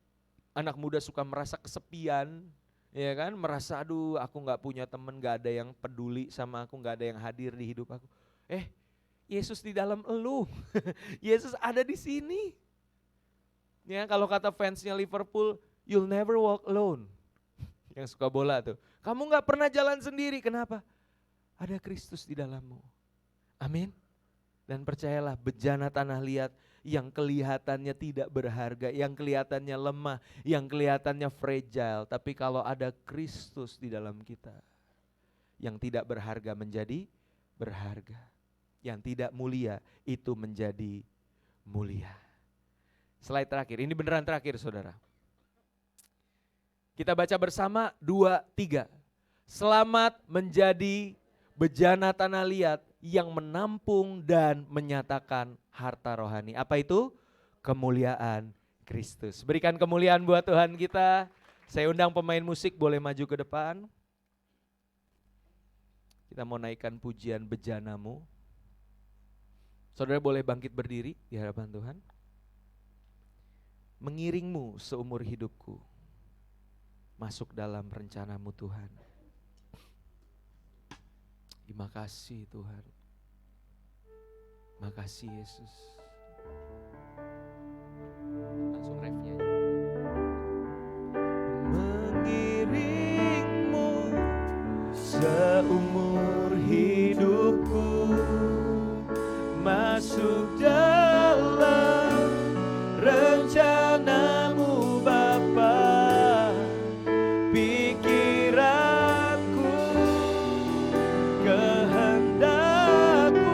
anak muda suka merasa kesepian. Ya kan, merasa aduh aku gak punya teman, gak ada yang peduli sama aku, gak ada yang hadir di hidup aku. Yesus di dalam elu. Yesus ada di sini. Ya, kalau kata fansnya Liverpool, you'll never walk alone. Yang suka bola tuh. Kamu gak pernah jalan sendiri, kenapa? Ada Kristus di dalammu. Amin. Dan percayalah bejana tanah liat yang kelihatannya tidak berharga, yang kelihatannya lemah, yang kelihatannya fragile. Tapi kalau ada Kristus di dalam kita, yang tidak berharga menjadi berharga. Yang tidak mulia itu menjadi mulia. Slide terakhir, ini beneran terakhir saudara. Kita baca bersama 2, 3. Selamat menjadi bejana tanah liat yang menampung dan menyatakan harta rohani. Apa itu? Kemuliaan Kristus. Berikan kemuliaan buat Tuhan kita. Saya undang pemain musik boleh maju ke depan. Kita mau naikkan pujian bejanamu. Saudara boleh bangkit berdiri di hadapan Tuhan. Mengiringmu seumur hidupku. Masuk dalam rencanamu Tuhan. Terima kasih Tuhan. Terima kasih Yesus. Langsung refnya. Mengiringmu seumur hidupku. Masuk dalam rencanamu Bapa. Pikiranku, kehendakku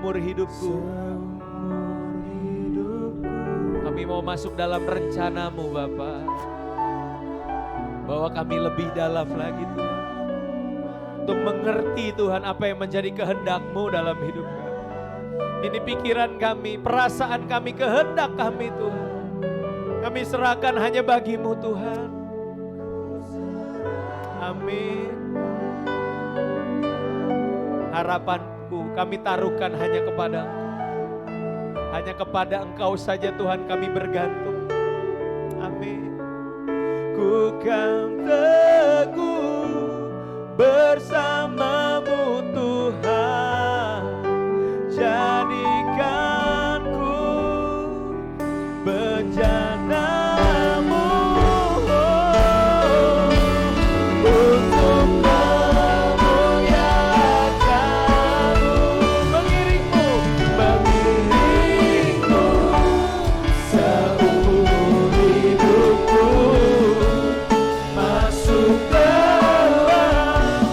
seumur hidupku. Kami mau masuk dalam rencana-Mu Bapa, bahwa kami lebih dalam lagi Tuhan, untuk mengerti Tuhan apa yang menjadi kehendak-Mu dalam hidup kami. Ini pikiran kami, perasaan kami, kehendak kami Tuhan, kami serahkan hanya bagi-Mu Tuhan. Amin. Harapanku kami taruhkan hanya kepada Engkau. Hanya kepada Engkau saja Tuhan kami bergantung. Amin. Ku kan teguh bersama-Mu Tuhan, jadikanku bejana-Mu untuk memuliakan-Mu. Mengiringmu seumur hidupku, masuk dalam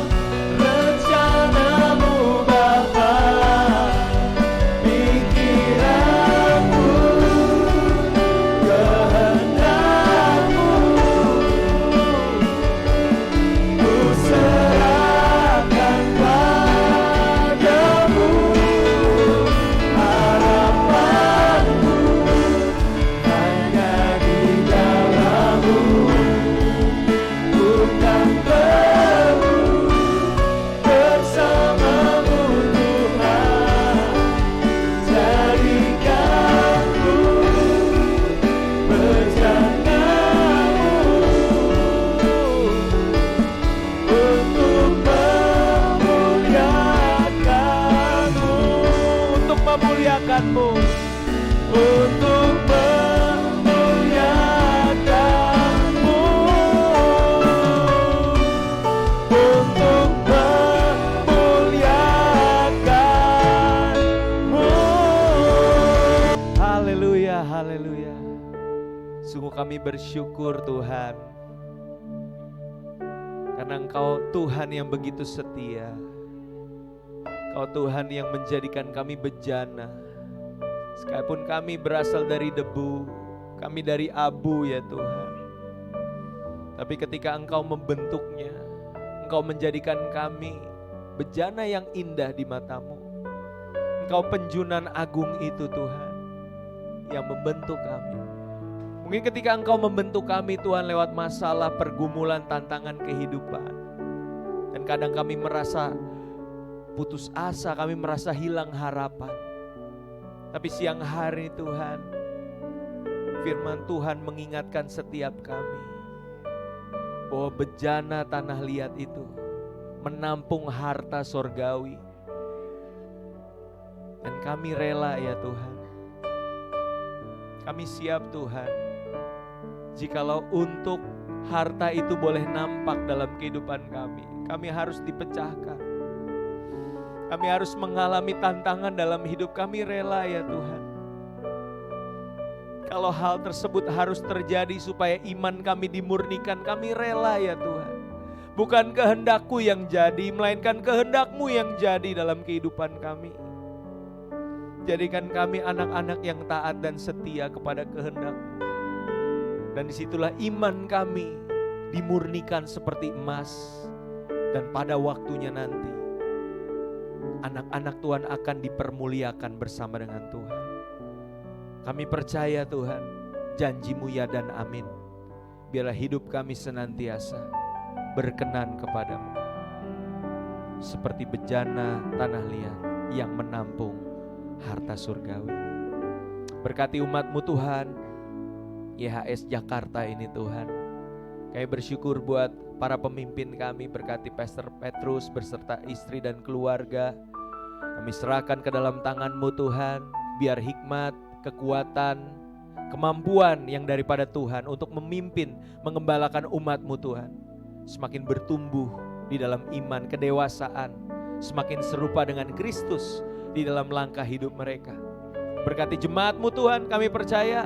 rencana-Mu Bapa. Pikiranku, kehendak-Mu, ku serahkan padamu. Harapanku hanya di dalam-Mu, bukan teguh bersama-Mu Tuhan, jadikanku bejana-Mu untuk memuliakan-Mu, untuk memuliakan-Mu, untuk memuliakan-Mu, untuk memuliakan-Mu. Haleluya, haleluya. Sungguh kami bersyukur Tuhan, karena Engkau Tuhan yang begitu setia. Engkau Tuhan yang menjadikan kami bejana. Sekalipun kami berasal dari debu, kami dari abu ya Tuhan. Tapi ketika Engkau membentuknya, Engkau menjadikan kami bejana yang indah di mata-Mu. Engkau penjunan agung itu Tuhan, yang membentuk kami. Mungkin ketika Engkau membentuk kami Tuhan lewat masalah, pergumulan, tantangan kehidupan, dan kadang kami merasa putus asa, kami merasa hilang harapan. Tapi siang hari Tuhan, firman Tuhan mengingatkan setiap kami bahwa bejana tanah liat itu menampung harta sorgawi. Dan kami rela ya Tuhan, kami siap Tuhan, jikalau untuk harta itu boleh nampak dalam kehidupan kami harus dipecahkan. Kami harus mengalami tantangan dalam hidup, kami rela ya Tuhan. Kalau hal tersebut harus terjadi supaya iman kami dimurnikan, kami rela ya Tuhan. Bukan kehendakku yang jadi, melainkan kehendak-Mu yang jadi dalam kehidupan kami. Jadikan kami anak-anak yang taat dan setia kepada kehendak-Mu. Dan disitulah iman kami dimurnikan seperti emas. Dan pada waktunya nanti, anak-anak Tuhan akan dipermuliakan bersama dengan Tuhan. Kami percaya Tuhan, janji-Mu ya dan amin. Biarlah hidup kami senantiasa berkenan kepadamu, seperti bejana tanah liat yang menampung harta surgawi. Berkati umat-Mu Tuhan, YHS Jakarta ini Tuhan. Kami bersyukur buat para pemimpin kami, berkati Pastor Petrus beserta istri dan keluarga. Kami serahkan ke dalam tangan-Mu Tuhan, biar hikmat, kekuatan, kemampuan yang daripada Tuhan untuk memimpin, mengembalakan umat-Mu Tuhan, semakin bertumbuh di dalam iman, kedewasaan, semakin serupa dengan Kristus di dalam langkah hidup mereka. Berkati jemaat-Mu Tuhan, kami percaya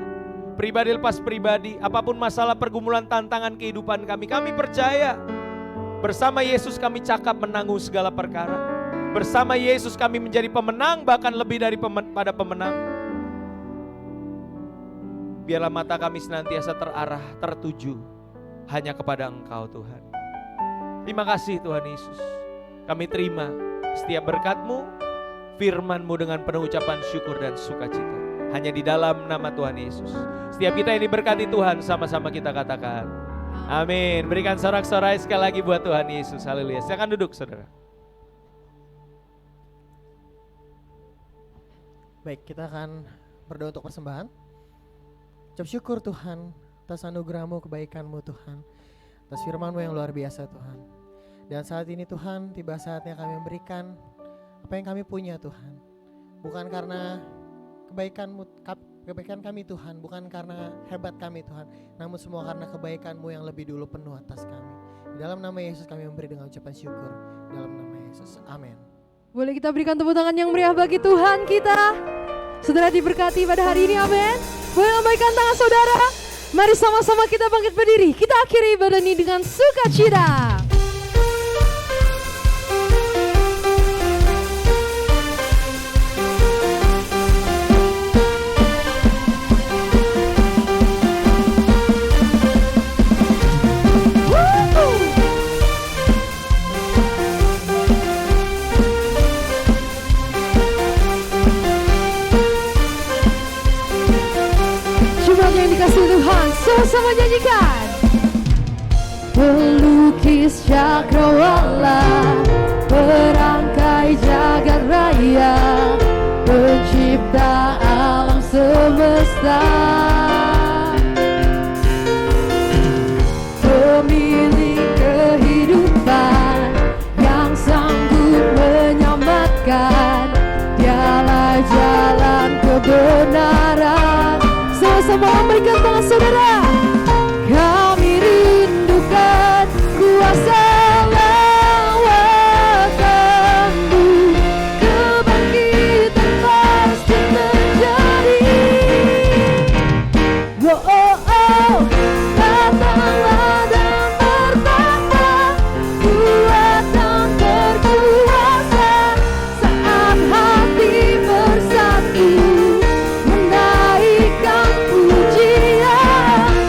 pribadi lepas pribadi, apapun masalah, pergumulan, tantangan kehidupan kami percaya bersama Yesus kami cakap menanggung segala perkara. Bersama Yesus kami menjadi pemenang, bahkan lebih daripada pemenang. Biarlah mata kami senantiasa terarah, tertuju hanya kepada Engkau Tuhan. Terima kasih Tuhan Yesus. Kami terima setiap berkat-Mu, firman-Mu dengan penuh ucapan syukur dan sukacita. Hanya di dalam nama Tuhan Yesus. Setiap kita yang diberkati Tuhan, sama-sama kita katakan amin. Berikan sorak-sorai sekali lagi buat Tuhan Yesus. Haleluya. Silakan duduk saudara. Baik, kita akan berdoa untuk persembahan. Ucap syukur Tuhan atas anugerah-Mu, kebaikan-Mu Tuhan, atas firman-Mu yang luar biasa Tuhan. Dan saat ini Tuhan, tiba saatnya kami memberikan apa yang kami punya Tuhan. Bukan karena kebaikan kami Tuhan, bukan karena hebat kami Tuhan, namun semua karena kebaikan-Mu yang lebih dulu penuh atas kami. Di dalam nama Yesus kami memberi dengan ucapan syukur. Dalam nama Yesus, amin. Boleh kita berikan tepuk tangan yang meriah bagi Tuhan kita. Saudara diberkati pada hari ini, amin. Boleh lambaikan tangan saudara. Mari sama-sama kita bangkit berdiri. Kita akhiri ibadah ini dengan sukacita. Sama-sama nyanyikan. Pelukis cakrawala, perangkai jagat raya, pencipta alam semesta, pemilik kehidupan yang sanggup menyelamatkan. Dialah jalan kebenaran. Sama-sama lambaikan tangan saudara. Kami rindukan kuasa lawatan-Mu, kebangkitan pasti terjadi. Oh, oh, oh, datanglah dan bertambah kuat dan berkuasa saat hati bersatu. Pujian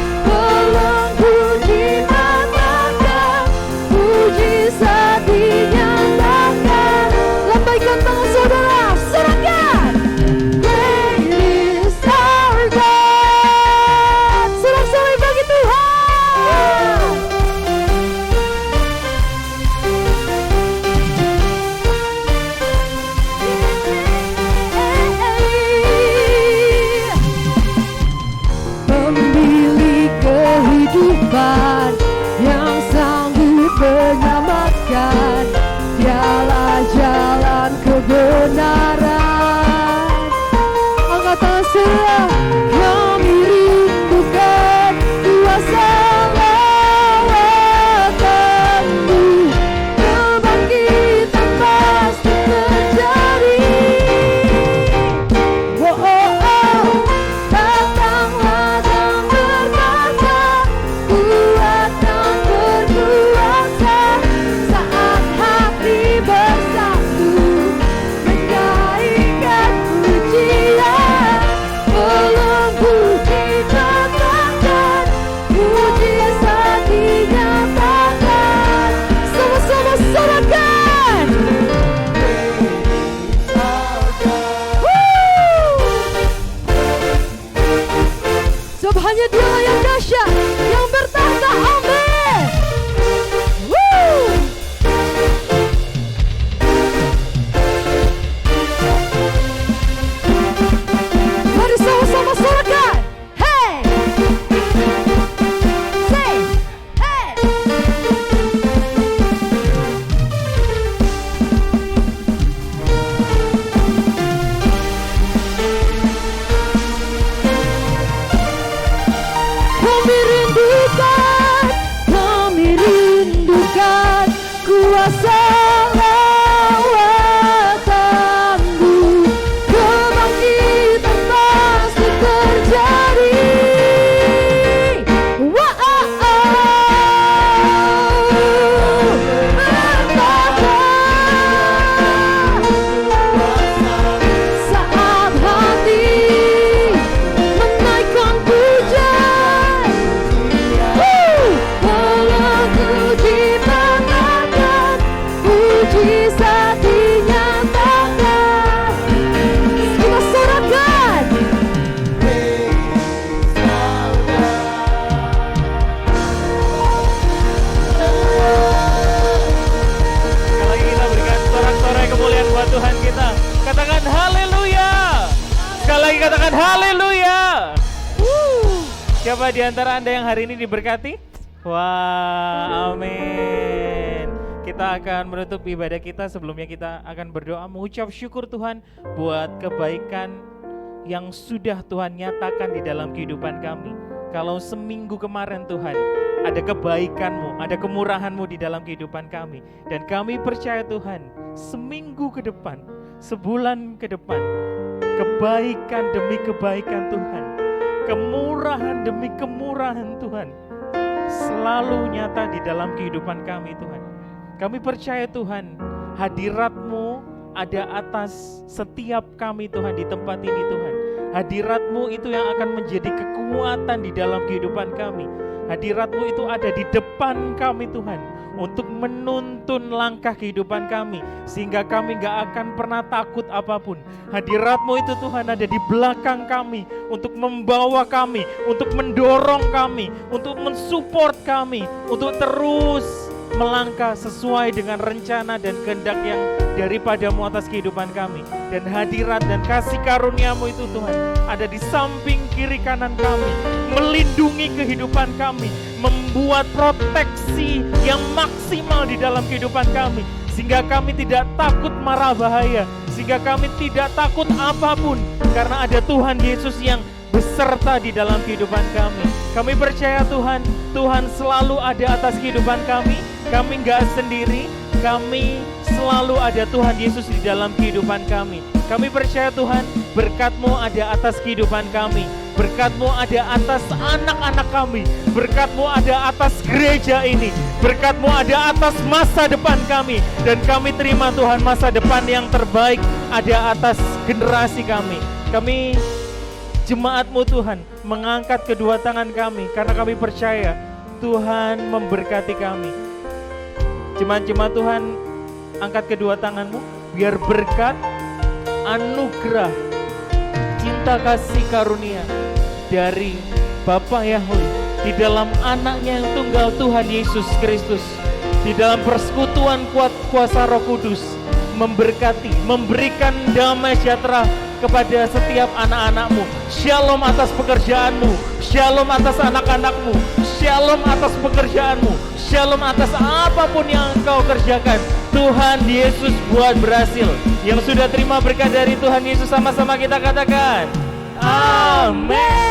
Katakan haleluya. Sekali lagi katakan haleluya. Siapa di antara Anda yang hari ini diberkati? Wah, amin. Kita akan menutup ibadah kita. Sebelumnya kita akan berdoa mengucap syukur Tuhan buat kebaikan yang sudah Tuhan nyatakan di dalam kehidupan kami. Kalau seminggu kemarin Tuhan ada kebaikan-Mu, ada kemurahan-Mu di dalam kehidupan kami. Dan kami percaya Tuhan, seminggu ke depan, sebulan ke depan, kebaikan demi kebaikan Tuhan, kemurahan demi kemurahan Tuhan selalu nyata di dalam kehidupan kami Tuhan. Kami percaya Tuhan, hadirat-Mu ada atas setiap kami Tuhan di tempat ini Tuhan. Hadirat-Mu itu yang akan menjadi kekuatan di dalam kehidupan kami. Hadirat-Mu itu ada di depan kami Tuhan, untuk menuntun langkah kehidupan kami, sehingga kami gak akan pernah takut apapun. Hadirat-Mu itu Tuhan ada di belakang kami, untuk membawa kami, untuk mendorong kami, untuk mensupport kami, untuk terus melangkah sesuai dengan rencana dan kehendak yang daripada-Mu atas kehidupan kami. Dan hadirat dan kasih karunia-Mu itu Tuhan ada di samping kiri kanan kami, melindungi kehidupan kami, membuat proteksi yang maksimal di dalam kehidupan kami, sehingga kami tidak takut mara bahaya, sehingga kami tidak takut apapun, karena ada Tuhan Yesus yang beserta di dalam kehidupan kami. Kami percaya Tuhan, Tuhan selalu ada atas kehidupan kami. Kami gak sendiri, kami selalu ada Tuhan Yesus di dalam kehidupan kami. Kami percaya Tuhan, berkat-Mu ada atas kehidupan kami, berkat-Mu ada atas anak-anak kami, berkat-Mu ada atas gereja ini, berkat-Mu ada atas masa depan kami. Dan kami terima Tuhan, masa depan yang terbaik ada atas generasi kami. Kami jemaat-Mu Tuhan mengangkat kedua tangan kami, karena kami percaya Tuhan memberkati kami. Jemaat-jemaat Tuhan, angkat kedua tanganmu, biar berkat, anugerah, cinta kasih karunia dari Bapa Yahweh di dalam anaknya yang tunggal Tuhan Yesus Kristus, di dalam persekutuan kuasa Roh Kudus, memberkati, memberikan damai sejahtera kepada setiap anak-anak-Mu. Shalom atas pekerjaanmu, shalom atas anak-anak-Mu, shalom atas pekerjaanmu, shalom atas apapun yang engkau kerjakan. Tuhan Yesus buat berhasil. Yang sudah terima berkat dari Tuhan Yesus, sama-sama kita katakan amin.